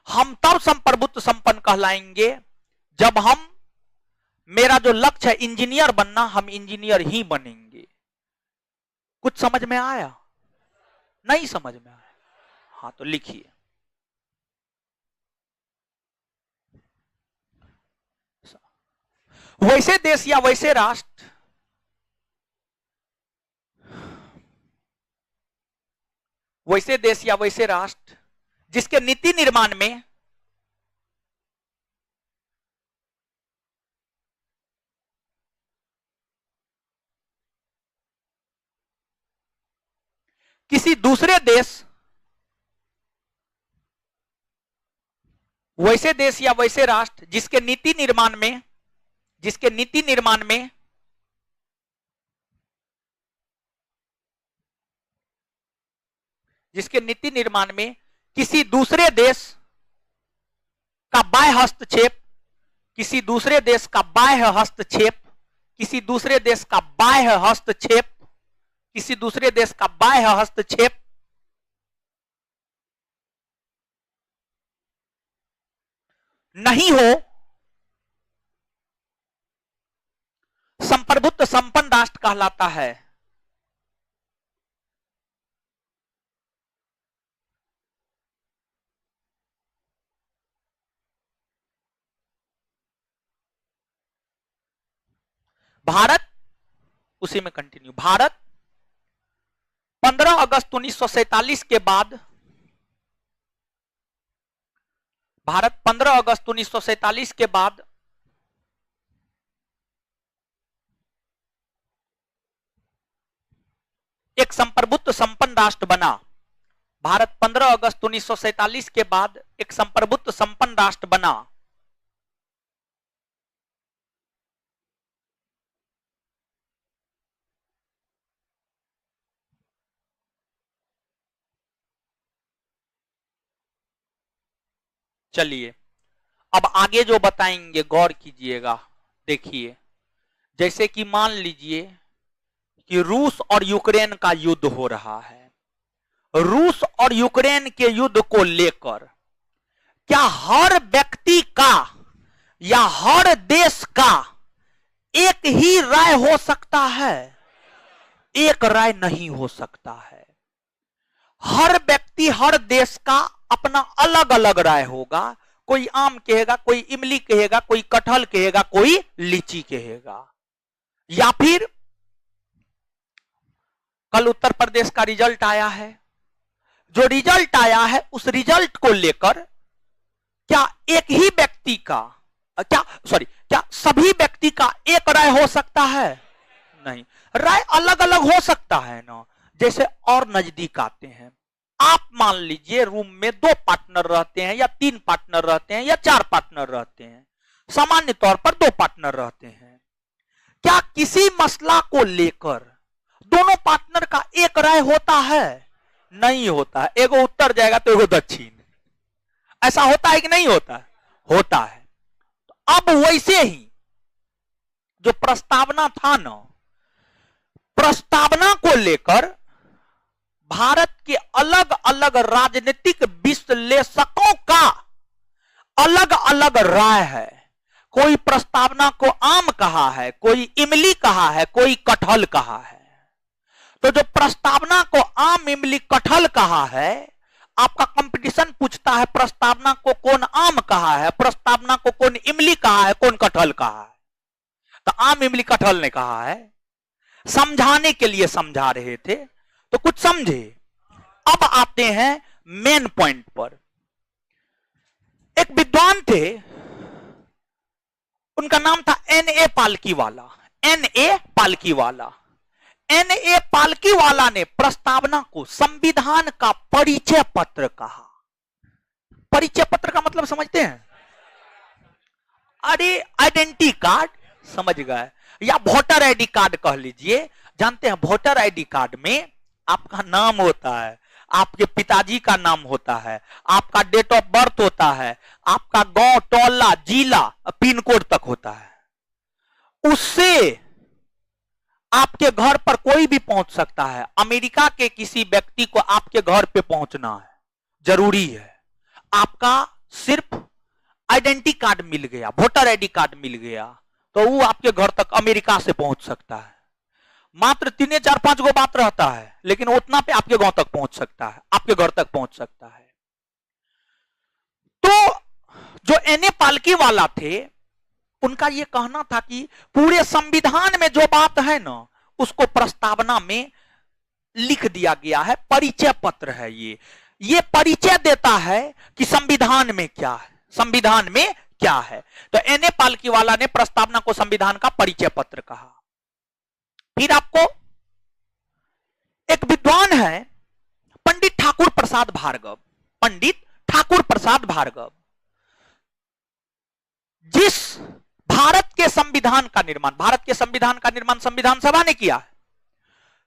हम तब संप्रभुत्व संपन्न कहलाएंगे जब हम, मेरा जो लक्ष्य है इंजीनियर बनना, हम इंजीनियर ही बनेंगे। कुछ समझ में आया? नहीं समझ में आया? हाँ तो लिखिए। वैसे देश या वैसे राष्ट्र जिसके नीति निर्माण में किसी दूसरे देश, वैसे देश या वैसे राष्ट्र जिसके नीति निर्माण में किसी दूसरे देश का बाह्य हस्तक्षेप, किसी दूसरे देश का बाह्य हस्तक्षेप, किसी दूसरे देश का बाह्य हस्तक्षेप, किसी दूसरे देश का बाह्य हस्तक्षेप नहीं हो, संप्रभुत्व संपन्न राष्ट्र कहलाता है। भारत, उसी में कंटिन्यू, भारत 15 अगस्त 1947 के बाद, भारत 15 अगस्त 1947 के बाद एक संप्रभुत्व संपन्न राष्ट्र बना। भारत 15 अगस्त 1947 के बाद एक संप्रभुत्व संपन्न राष्ट्र बना। चलिए अब आगे जो बताएंगे गौर कीजिएगा। देखिए, जैसे कि मान लीजिए कि रूस और यूक्रेन का युद्ध हो रहा है। रूस और यूक्रेन के युद्ध को लेकर क्या हर व्यक्ति का या हर देश का एक ही राय हो सकता है? एक राय नहीं हो सकता है। हर व्यक्ति, हर देश का अपना अलग अलग राय होगा। कोई आम कहेगा, कोई इमली कहेगा, कोई कटहल कहेगा, कोई लीची कहेगा। या फिर कल उत्तर प्रदेश का रिजल्ट आया है, जो रिजल्ट आया है उस रिजल्ट को लेकर क्या एक ही व्यक्ति का, क्या सभी व्यक्ति का एक राय हो सकता है? नहीं, राय अलग अलग हो सकता है ना। जैसे और नजदीक आते हैं, आप मान लीजिए रूम में 2 पार्टनर रहते हैं, या 3 पार्टनर रहते हैं, या 4 पार्टनर रहते हैं। सामान्य तौर पर 2 पार्टनर रहते हैं। क्या किसी मसला को लेकर दोनों पार्टनर का एक राय होता है? नहीं होता है। एगो उत्तर जाएगा तो एगो दक्षिण। ऐसा होता है कि नहीं होता है? होता है। तो अब वैसे ही जो प्रस्तावना था ना, प्रस्तावना को लेकर भारत के अलग अलग राजनीतिक विश्लेषकों का अलग अलग राय है। कोई प्रस्तावना को आम कहा है, कोई इमली कहा है, कोई कटहल कहा है। तो जो प्रस्तावना को आम, इमली, कटहल कहा है, आपका कंपटीशन पूछता है प्रस्तावना को कौन आम कहा है, प्रस्तावना को कौन इमली कहा है, कौन कटहल कहा है। तो आम, इमली, कटहल ने कहा है। समझाने के लिए समझा रहे थे, तो कुछ समझे। अब आते हैं मेन पॉइंट पर। एक विद्वान थे, उनका नाम था N.A. Palkhivala. N.A. Palkhivala. N.A. Palkhivala ने प्रस्तावना को संविधान का परिचय पत्र कहा। परिचय पत्र का मतलब समझते हैं? अरे आइडेंटिटी कार्ड, समझ गए, या वोटर आईडी कार्ड कह लीजिए। जानते हैं वोटर आईडी कार्ड में आपका नाम होता है, आपके पिताजी का नाम होता है, आपका डेट ऑफ बर्थ होता है, आपका गांव, टोला, जिला, पिन कोड तक होता है। उससे आपके घर पर कोई भी पहुंच सकता है। अमेरिका के किसी व्यक्ति को आपके घर पे पहुंचना है, जरूरी है। आपका सिर्फ आइडेंटिटी कार्ड मिल गया, वोटर आईडी कार्ड मिल गया, तो वो आपके घर तक अमेरिका से पहुंच सकता है। मात्र 3 4 5 गो बात रहता है, लेकिन उतना पे आपके गांव तक पहुंच सकता है, आपके घर तक पहुंच सकता है। तो जो N.A. पालकीवाला थे, उनका यह कहना था कि पूरे संविधान में जो बात है ना, उसको प्रस्तावना में लिख दिया गया है। परिचय पत्र है ये परिचय देता है कि संविधान में क्या है, संविधान में क्या है। तो N.A. पालकीवाला ने प्रस्तावना को संविधान का परिचय पत्र कहा। फिर आपको एक विद्वान है पंडित ठाकुर प्रसाद भार्गव। पंडित ठाकुर प्रसाद भार्गव, जिस भारत के संविधान का निर्माण संविधान सभा ने किया है।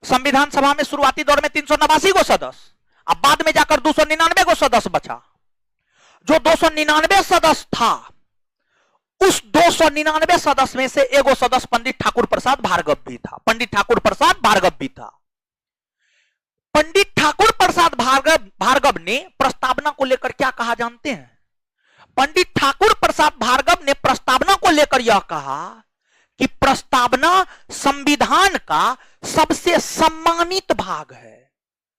संविधान सभा में शुरुआती दौर में 389 गो सदस्य, अब बाद में जाकर 299 गो सदस्य बचा। जो 299 सदस्य था, उस 299 सदस्य में से एगो सदस्य पंडित ठाकुर प्रसाद भार्गव भी था। पंडित ठाकुर प्रसाद भार्गव भी था। पंडित ठाकुर प्रसाद भार्गव ने प्रस्तावना को लेकर क्या कहा जानते हैं? पंडित ठाकुर प्रसाद भार्गव ने प्रस्तावना को लेकर यह कहा कि प्रस्तावना संविधान का सबसे सम्मानित भाग है,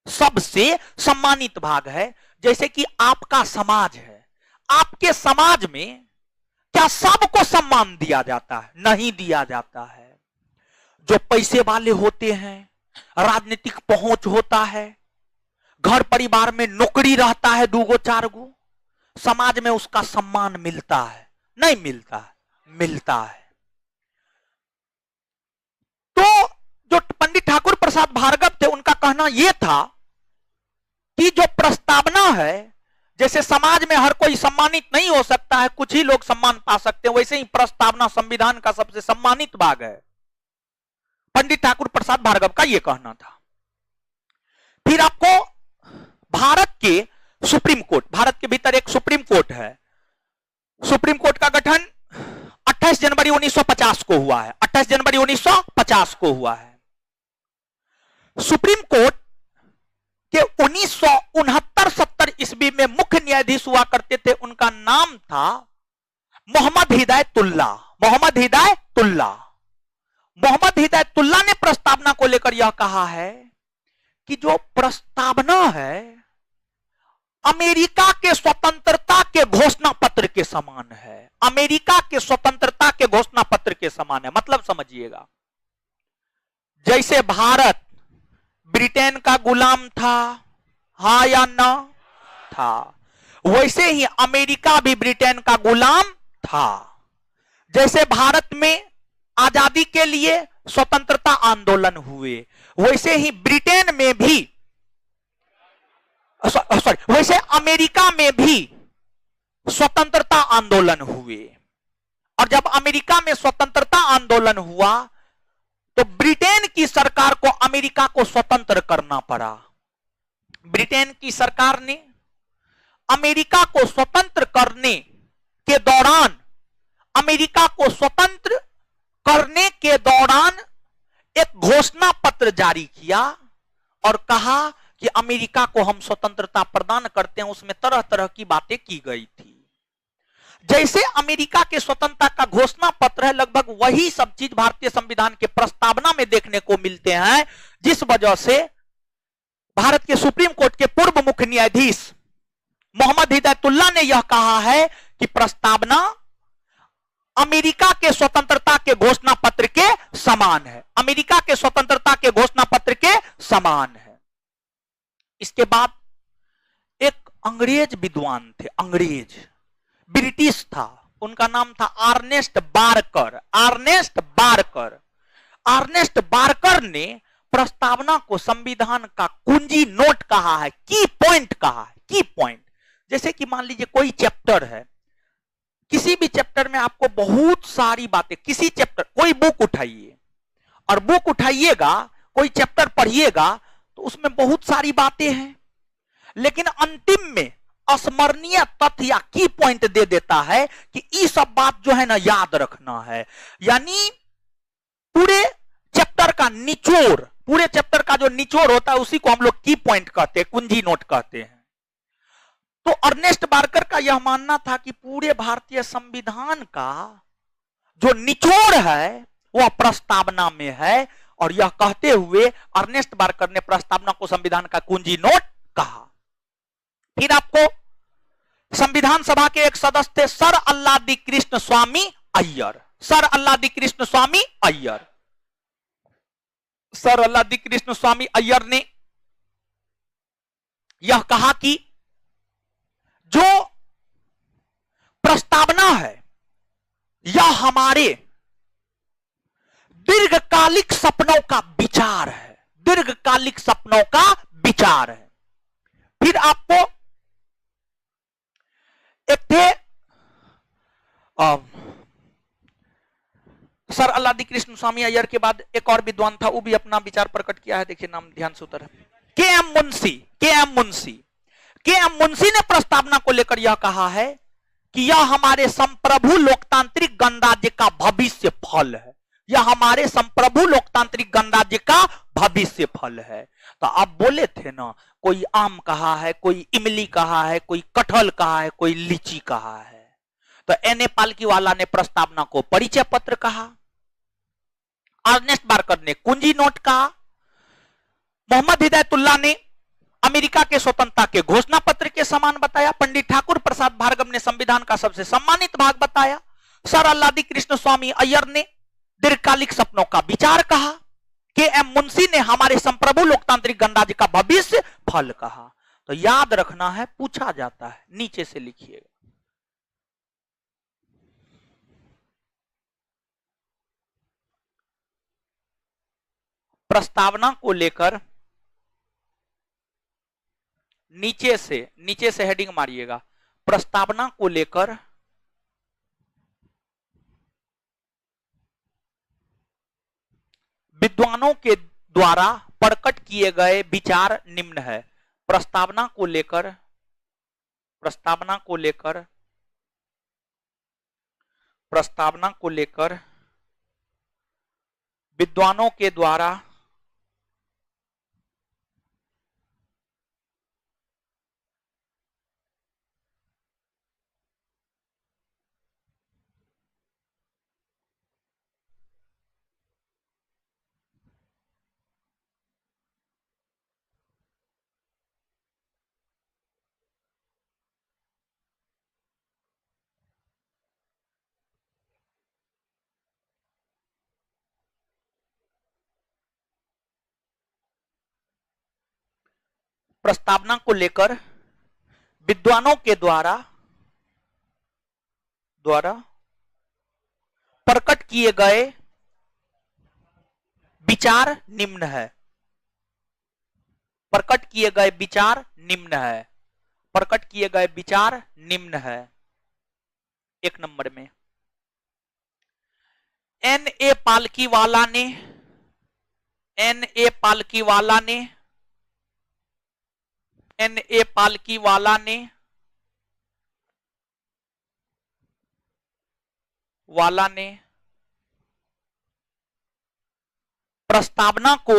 सबसे सम्मानित भाग है। जैसे कि आपका समाज है, आपके समाज में क्या सबको सम्मान दिया जाता है? नहीं दिया जाता है। जो पैसे वाले होते हैं, राजनीतिक पहुंच होता है, घर परिवार में नौकरी रहता है 2 गो 4 गो, समाज में उसका सम्मान मिलता है? नहीं मिलता है, मिलता है। तो जो पंडित ठाकुर प्रसाद भार्गव थे, उनका कहना यह था कि जो प्रस्तावना है, जैसे समाज में हर कोई सम्मानित नहीं हो सकता है, कुछ ही लोग सम्मान पा सकते हैं, वैसे ही प्रस्तावना संविधान का सबसे सम्मानित भाग है। पंडित ठाकुर प्रसाद भार्गव का यह कहना था। फिर आपको भारत के सुप्रीम कोर्ट, भारत के भीतर एक सुप्रीम कोर्ट है। सुप्रीम कोर्ट का गठन 28 जनवरी 1950 को हुआ है। 28 जनवरी 1950 को हुआ है। सुप्रीम कोर्ट के 1969-70 ईस्वी में मुख्य न्यायाधीश हुआ करते थे। उनका नाम था मोहम्मद हिदायतुल्ला। मोहम्मद हिदायतुल्ला ने प्रस्तावना को लेकर यह कहा है कि जो प्रस्तावना है अमेरिका के स्वतंत्रता के घोषणा पत्र के समान है। अमेरिका के स्वतंत्रता के घोषणा पत्र के समान है। मतलब समझिएगा, जैसे भारत ब्रिटेन का गुलाम था, हां या ना था, वैसे ही अमेरिका भी ब्रिटेन का गुलाम था। जैसे भारत में आजादी के लिए स्वतंत्रता आंदोलन हुए, वैसे ही ब्रिटेन में भी, सॉरी, वैसे अमेरिका में भी स्वतंत्रता आंदोलन हुए। और जब अमेरिका में स्वतंत्रता आंदोलन हुआ तो ब्रिटेन की सरकार को अमेरिका को स्वतंत्र करना पड़ा। ब्रिटेन की सरकार ने अमेरिका को स्वतंत्र करने के दौरान, अमेरिका को स्वतंत्र करने के दौरान एक घोषणा पत्र जारी किया और कहा कि अमेरिका को हम स्वतंत्रता प्रदान करते हैं। उसमें तरह तरह की बातें की गई थी। जैसे अमेरिका के स्वतंत्रता का घोषणा पत्र है, लगभग वही सब चीज भारतीय संविधान के प्रस्तावना में देखने को मिलते हैं, जिस वजह से भारत के सुप्रीम कोर्ट के पूर्व मुख्य न्यायाधीश मोहम्मद हिदायतुल्लाह ने यह कहा है कि प्रस्तावना अमेरिका के स्वतंत्रता के घोषणा पत्र के समान है। अमेरिका के स्वतंत्रता के घोषणा पत्र के समान है। इसके बाद एक अंग्रेज विद्वान थे, अंग्रेज, ब्रिटिश था, उनका नाम था Ernest Barker. Ernest Barker, Ernest Barker ने प्रस्तावना को संविधान का कुंजी नोट कहा है, की पॉइंट कहा है, की पॉइंट। जैसे कि मान लीजिए कोई चैप्टर है, किसी भी चैप्टर में आपको बहुत सारी बातें, किसी चैप्टर, कोई बुक उठाइए और बुक उठाइएगा, कोई चैप्टर पढ़िएगा तो उसमें बहुत सारी बातें हैं, लेकिन अंतिम में स्मरणीय तथ्य या की पॉइंट दे देता है कि ये सब बात जो है ना याद रखना है। यानी पूरे चैप्टर का निचोड़, पूरे चैप्टर का जो निचोड़ होता है उसी को हम लोग की पॉइंट कहते हैं, कुंजी नोट कहते हैं। तो अर्नेस्ट बारकर का यह मानना था कि पूरे भारतीय संविधान का जो निचोड़ है वह प्रस्तावना में है, और यह कहते हुए अर्नेस्ट बारकर ने प्रस्तावना को संविधान का कुंजी नोट कहा। फिर आपको संविधान सभा के एक सदस्य थे सर अल्लादी कृष्ण स्वामी अय्यर। सर अल्लादी कृष्ण स्वामी अय्यर, सर अल्लादी कृष्ण स्वामी अय्यर ने यह कहा कि जो प्रस्तावना है यह हमारे दीर्घकालिक सपनों का विचार है, दीर्घकालिक सपनों का विचार है। फिर आपको एक थे सर अल्लादी कृष्ण स्वामी अय्यर के बाद एक और विद्वान था, वो भी अपना विचार प्रकट किया है। देखिए नाम ध्यान से उतर है, के एम मुंशी। के एम मुंशी, के एम मुंशी ने प्रस्तावना को लेकर यह कहा है कि यह हमारे संप्रभु लोकतांत्रिक गणराज्य का भविष्य फल है, यह हमारे संप्रभु लोकतांत्रिक गणराज्य का भविष्य फल है। तो आप बोले थे ना, कोई आम कहा है, कोई इमली कहा है, कोई कटहल कहा है, कोई लीची कहा है। तो एन ए पालकी वाला ने प्रस्तावना को परिचय पत्र कहा, अर्नेस्ट बारकर ने कुंजी नोट कहा, मोहम्मद हिदायतुल्लाह ने अमेरिका के स्वतंत्रता के घोषणा पत्र के समान बताया, पंडित ठाकुर प्रसाद भार्गव ने संविधान का सबसे सम्मानित भाग बताया, सर अल्लादी कृष्ण स्वामी अय्यर ने दीर्घकालिक सपनों का विचार कहा, के एम मुंशी ने हमारे संप्रभु लोकतांत्रिक गणराज्य का भविष्य फल कहा। तो याद रखना है, पूछा जाता है, नीचे से लिखिएगा। प्रस्तावना को लेकर नीचे से हेडिंग मारिएगा, प्रस्तावना को लेकर विद्वानों के द्वारा प्रकट किए गए विचार निम्न है। प्रस्तावना को लेकर विद्वानों के द्वारा प्रस्तावना को लेकर विद्वानों के द्वारा प्रकट किए गए विचार निम्न है। प्रकट किए गए विचार निम्न है। प्रकट किए गए विचार निम्न है। 1 नंबर में N.A. पालकीवाला ने N.A. पालकीवाला ने N.A. पालकीवाला ने प्रस्तावना को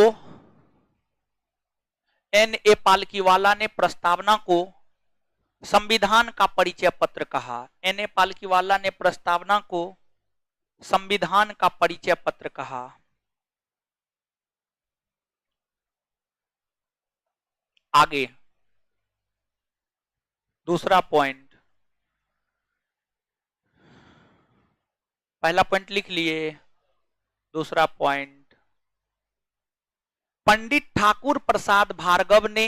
N.A. पालकीवाला ने प्रस्तावना को संविधान का परिचय पत्र कहा। N.A. पालकीवाला ने प्रस्तावना को संविधान का परिचय पत्र कहा। आगे दूसरा पॉइंट, पहला पॉइंट लिख लिए, दूसरा पॉइंट, पंडित ठाकुर प्रसाद भार्गव ने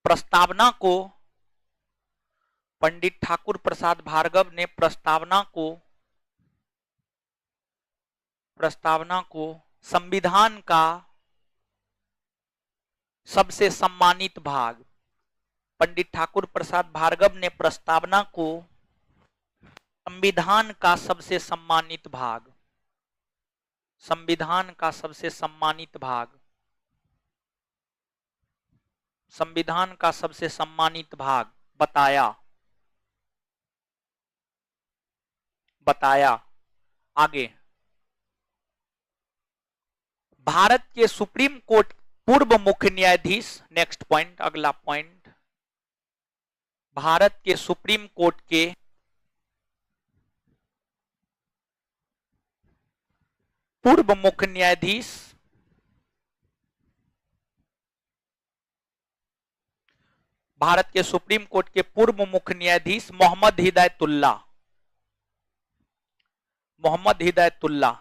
प्रस्तावना को पंडित ठाकुर प्रसाद भार्गव ने प्रस्तावना को संविधान का सबसे सम्मानित भाग, पंडित ठाकुर प्रसाद भार्गव ने प्रस्तावना को संविधान का सबसे सम्मानित भाग, संविधान का सबसे सम्मानित भाग, संविधान का सबसे सम्मानित भाग बताया। आगे, भारत के सुप्रीम कोर्ट पूर्व मुख्य न्यायाधीश, नेक्स्ट पॉइंट, अगला पॉइंट, भारत के सुप्रीम कोर्ट के पूर्व मुख्य न्यायाधीश मोहम्मद हिदायतुल्लाह,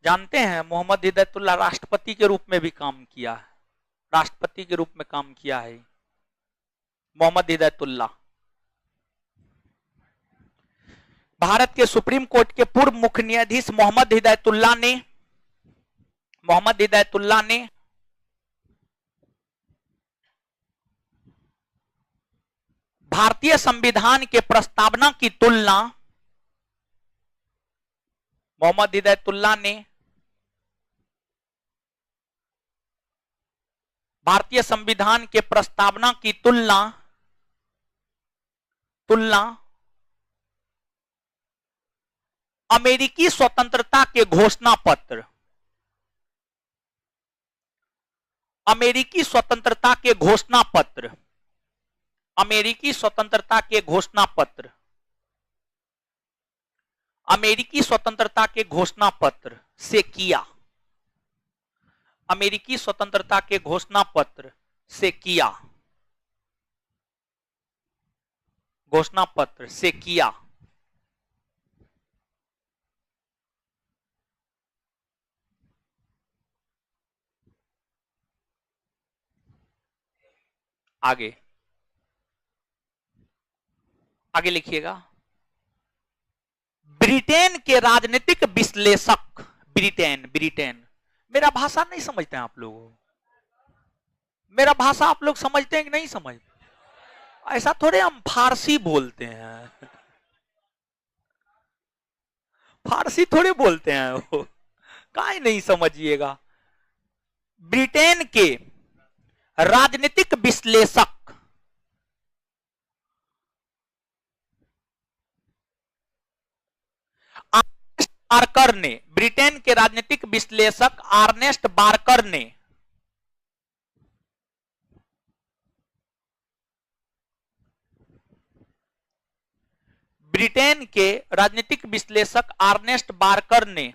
जानते हैं मोहम्मद हिदायतुल्लाह राष्ट्रपति के रूप में भी काम किया है, राष्ट्रपति के रूप में काम किया है मोहम्मद हिदायतुल्लाह। भारत के सुप्रीम कोर्ट के पूर्व मुख्य न्यायाधीश मोहम्मद हिदायतुल्लाह ने भारतीय संविधान के प्रस्तावना की तुलना, मोहम्मद हिदायतुल्लाह ने भारतीय संविधान के प्रस्तावना की तुलना अमेरिकी स्वतंत्रता के घोषणा पत्र, अमेरिकी स्वतंत्रता के घोषणा पत्र, अमेरिकी स्वतंत्रता के घोषणा पत्र, अमेरिकी स्वतंत्रता के घोषणा पत्र से किया, अमेरिकी स्वतंत्रता के घोषणा पत्र से किया, घोषणा पत्र से किया। आगे आगे लिखिएगा, ब्रिटेन के राजनीतिक विश्लेषक, ब्रिटेन, मेरा भाषा नहीं समझते हैं आप लोग? मेरा भाषा आप लोग समझते हैं कि नहीं समझते? ऐसा थोड़े हम फारसी बोलते हैं, फारसी थोड़े बोलते हैं वो, काहे नहीं समझिएगा। ब्रिटेन के राजनीतिक विश्लेषक बारकर ने, ब्रिटेन के राजनीतिक विश्लेषक आर्नेस्ट बारकर ने ब्रिटेन के राजनीतिक विश्लेषक आर्नेस्ट बारकर ने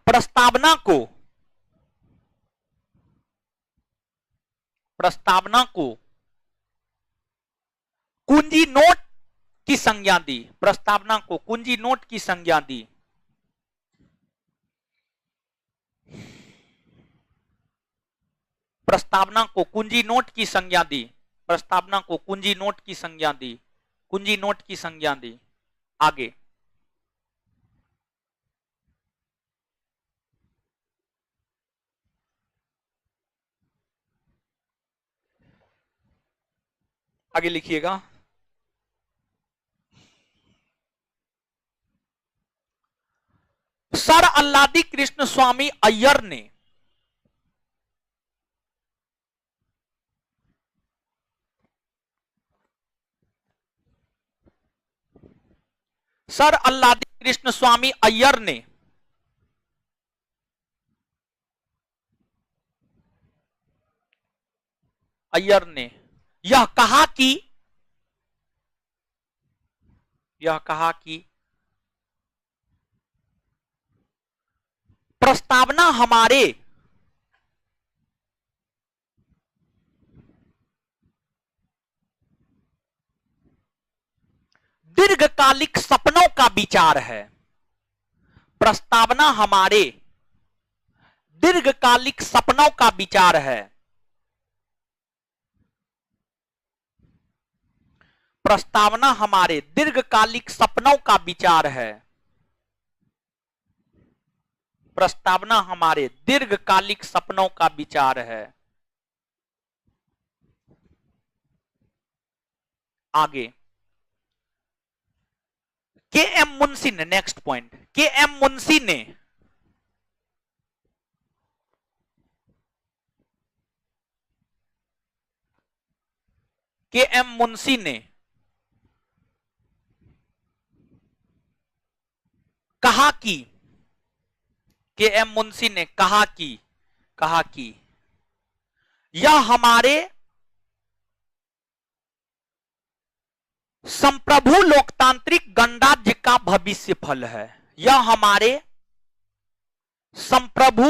प्रस्तावना को कुंजी नोट की संज्ञा दी, प्रस्तावना को कुंजी नोट की संज्ञा दी। प्रस्तावना को कुंजी नोट की संज्ञा दी, प्रस्तावना को कुंजी नोट की संज्ञा दी, कुंजी नोट की संज्ञा दी। आगे आगे लिखिएगा। सर अल्लादी कृष्ण स्वामी अय्यर ने सर अल्लादी कृष्ण स्वामी अय्यर ने यह कहा कि प्रस्तावना हमारे दीर्घकालिक सपनों का विचार है। प्रस्तावना हमारे दीर्घकालिक सपनों का विचार है। प्रस्तावना हमारे दीर्घकालिक सपनों का विचार है। प्रस्तावना हमारे दीर्घकालिक सपनों का विचार है। आगे के एम मुंशी ने, नेक्स्ट पॉइंट, के एम मुंशी ने कहा कि के एम मुंशी ने कहा कि यह हमारे संप्रभु लोकतांत्रिक गणराज्य का भविष्य फल है। यह हमारे संप्रभु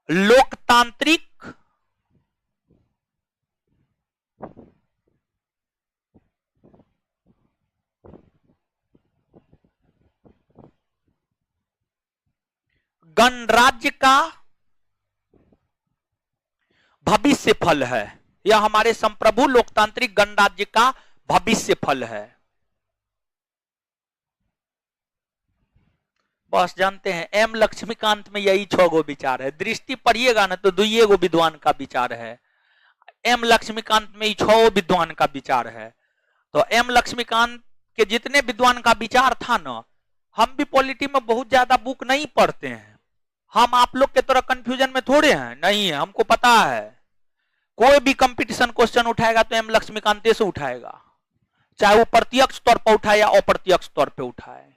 लोकतांत्रिक गणराज्य का भविष्य फल है। यह हमारे संप्रभु लोकतांत्रिक गणराज्य का भविष्य फल है। बस जानते हैं एम लक्ष्मीकांत में यही 6 गो विचार है। दृष्टि पढ़िएगा ना तो 2 गो विद्वान का विचार है। एम लक्ष्मीकांत में ही 6 विद्वान का विचार है। तो एम लक्ष्मीकांत के जितने विद्वान का विचार था ना, हम भी पॉलिटी में बहुत ज्यादा बुक नहीं पढ़ते हैं। हम आप लोग के तरह कंफ्यूजन में थोड़े हैं, नहीं है, हमको पता है। कोई भी कंपटीशन क्वेश्चन उठाएगा तो एम लक्ष्मीकांत से उठाएगा, चाहे वो प्रत्यक्ष तौर पर उठाए या अप्रत्यक्ष तौर पे उठाए।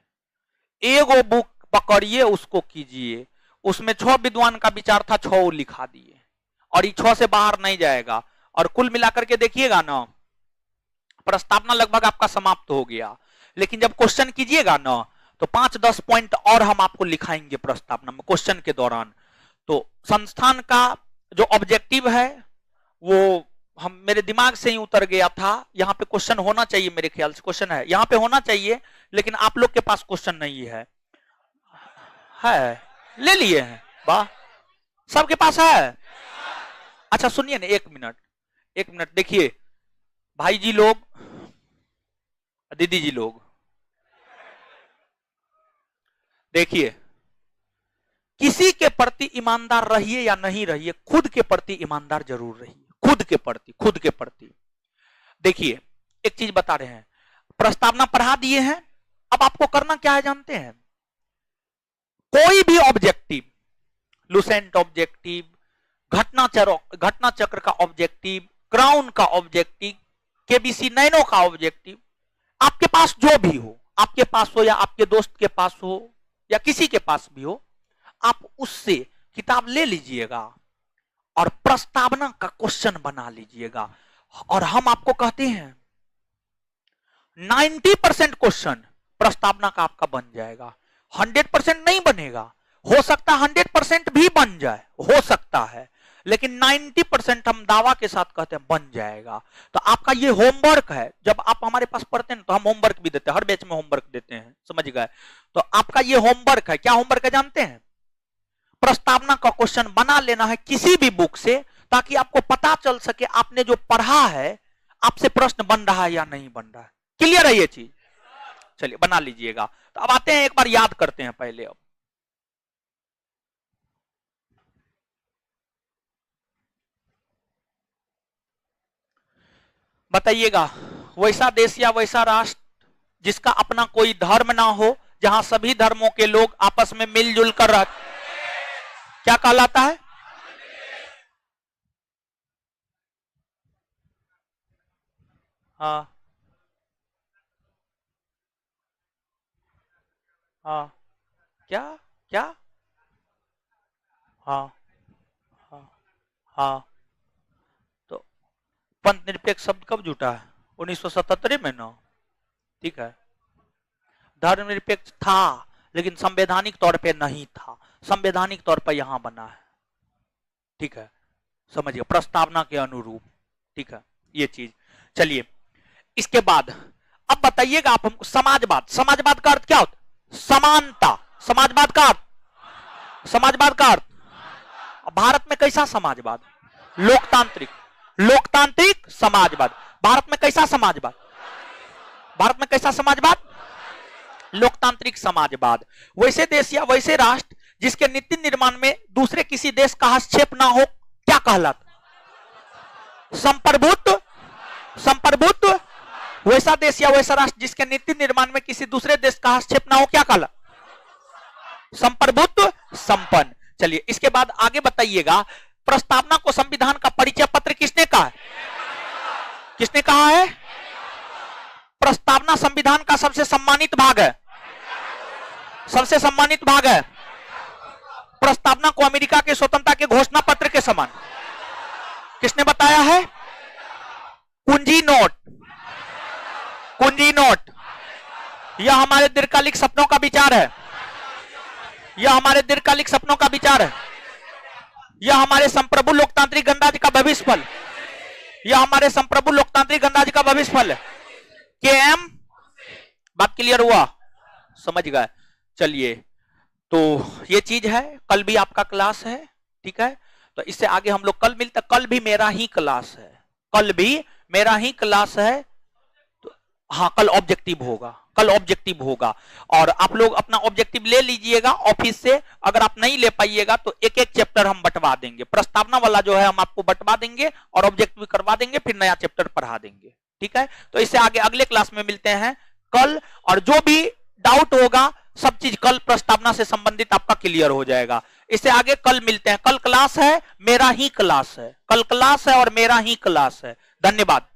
एगो बुक पकड़िए, उसको कीजिए, उसमें 6 विद्वान का विचार था, 6 लिखा दिए और ये 6 से बाहर नहीं जाएगा। और कुल मिलाकर के देखिएगा ना, प्रस्तावना लगभग आपका समाप्त हो गया। लेकिन जब क्वेश्चन कीजिएगा ना तो 5-10 पॉइंट और हम आपको लिखाएंगे प्रस्तावना में क्वेश्चन के दौरान। तो संस्थान का जो ऑब्जेक्टिव है वो हम मेरे दिमाग से ही उतर गया था। यहाँ पे क्वेश्चन होना चाहिए, मेरे ख्याल से क्वेश्चन है, यहाँ पे होना चाहिए, लेकिन आप लोग के पास क्वेश्चन नहीं है। ले लिए हैं, वाह, सबके पास है। अच्छा सुनिए ना, 1 मिनट देखिए, भाई जी लोग, दीदी जी लोग, देखिए, किसी के प्रति ईमानदार रहिए या नहीं रहिए, खुद के प्रति ईमानदार जरूर रहिए। खुद के प्रति। देखिए एक चीज बता रहे हैं, प्रस्तावना पढ़ा दिए हैं, अब आपको करना क्या है जानते हैं? कोई भी ऑब्जेक्टिव, लुसेंट ऑब्जेक्टिव, घटना चक्र का ऑब्जेक्टिव, क्राउन का ऑब्जेक्टिव, केबीसी नैनो का ऑब्जेक्टिव, आपके पास जो भी हो, आपके पास हो या आपके दोस्त के पास हो या किसी के पास भी हो, आप उससे किताब ले लीजिएगा और प्रस्तावना का क्वेश्चन बना लीजिएगा। और हम आपको कहते हैं 90% क्वेश्चन प्रस्तावना का आपका बन जाएगा। 100% नहीं बनेगा, हो सकता 100% भी बन जाए, हो सकता है, लेकिन 90% हम दावा के साथ कहते हैं बन जाएगा। तो आपका ये होमवर्क है, जब आप हमारे पास पढ़ते हैं तो हम होमवर्क भी देते हैं, हर बैच में होमवर्क देते हैं, समझ गए। तो आपका ये होमवर्क है, क्या होमवर्क है जानते हैं? प्रस्तावना का क्वेश्चन बना लेना है किसी भी बुक से, ताकि आपको पता चल सके आपने जो पढ़ा है आपसे प्रश्न बन रहा है या नहीं बन रहा है। क्लियर है ये चीज? चलिए बना लीजिएगा। तो अब आते हैं, एक बार याद करते हैं पहले। अब बताइएगा, वैसा देश या वैसा राष्ट्र जिसका अपना कोई धर्म ना हो, जहां सभी धर्मों के लोग आपस में मिलजुल कर रह, क्या कहलाता है? हाँ हाँ, क्या क्या? हाँ हाँ हाँ। तो पंथ निरपेक्ष शब्द कब जुटा है? 1977 में ना, ठीक है। धर्मनिरपेक्ष था लेकिन संवैधानिक तौर पे नहीं था, संवैधानिक तौर पर यहां बना है, ठीक है, समझिए, प्रस्तावना के अनुरूप, ठीक है ये चीज। चलिए इसके बाद अब बताइएगा आप हमको, समाजवाद, समाजवाद का अर्थ क्या होता है? समानता। समाजवाद का अर्थ, समाजवाद का अर्थ, भारत में कैसा समाजवाद? लोकतांत्रिक, लोकतांत्रिक समाजवाद। भारत में कैसा समाजवाद? भारत में कैसा समाजवाद? लोकतांत्रिक समाजवाद। वैसे देश या वैसे राष्ट्र जिसके नीति निर्माण में दूसरे किसी देश का हस्तक्षेप ना हो, क्या कहलाता? संप्रभुत्व, संप्रभुत्व। वैसा देश या वैसा राष्ट्र जिसके नीति निर्माण में किसी दूसरे देश का हस्तक्षेप ना हो, क्या कहलाता? संप्रभुत्व संपन्न। चलिए इसके बाद आगे बताइएगा, प्रस्तावना को संविधान का परिचय पत्र किसने कहा है? किसने कहा है? प्रस्तावना संविधान का सबसे सम्मानित भाग है, सबसे सम्मानित भाग है। प्रस्तावना को अमेरिका के स्वतंत्रता के घोषणा पत्र के समान, किसने बताया है? कुंजी नोट, कुंजी नोट। यह हमारे दीर्घकालिक सपनों का विचार है, यह हमारे दीर्घकालिक सपनों का विचार है, यह हमारे संप्रभु लोकतांत्रिक गणराज्य का भविष्य फल, यह हमारे संप्रभु लोकतांत्रिक गणराज्य का भविष्य फल है। केएम, बात क्लियर हुआ? समझ गए? चलिए तो ये चीज है, कल भी आपका क्लास है, ठीक है। तो इससे आगे हम लोग कल मिलते, कल भी मेरा ही क्लास है, कल भी मेरा ही क्लास है। तो हाँ कल ऑब्जेक्टिव होगा, कल ऑब्जेक्टिव होगा, और आप लोग अपना ऑब्जेक्टिव ले लीजिएगा ऑफिस से। अगर आप नहीं ले पाइएगा तो एक एक चैप्टर हम बंटवा देंगे, प्रस्तावना वाला जो है हम आपको बंटवा देंगे और ऑब्जेक्टिव करवा देंगे, फिर नया चैप्टर पढ़ा देंगे, ठीक है। तो इससे आगे अगले क्लास में मिलते हैं कल, और जो भी डाउट होगा सब चीज कल प्रस्तावना से संबंधित आपका क्लियर हो जाएगा। इससे आगे कल मिलते हैं, कल क्लास है, मेरा ही क्लास है, कल क्लास है और मेरा ही क्लास है। धन्यवाद।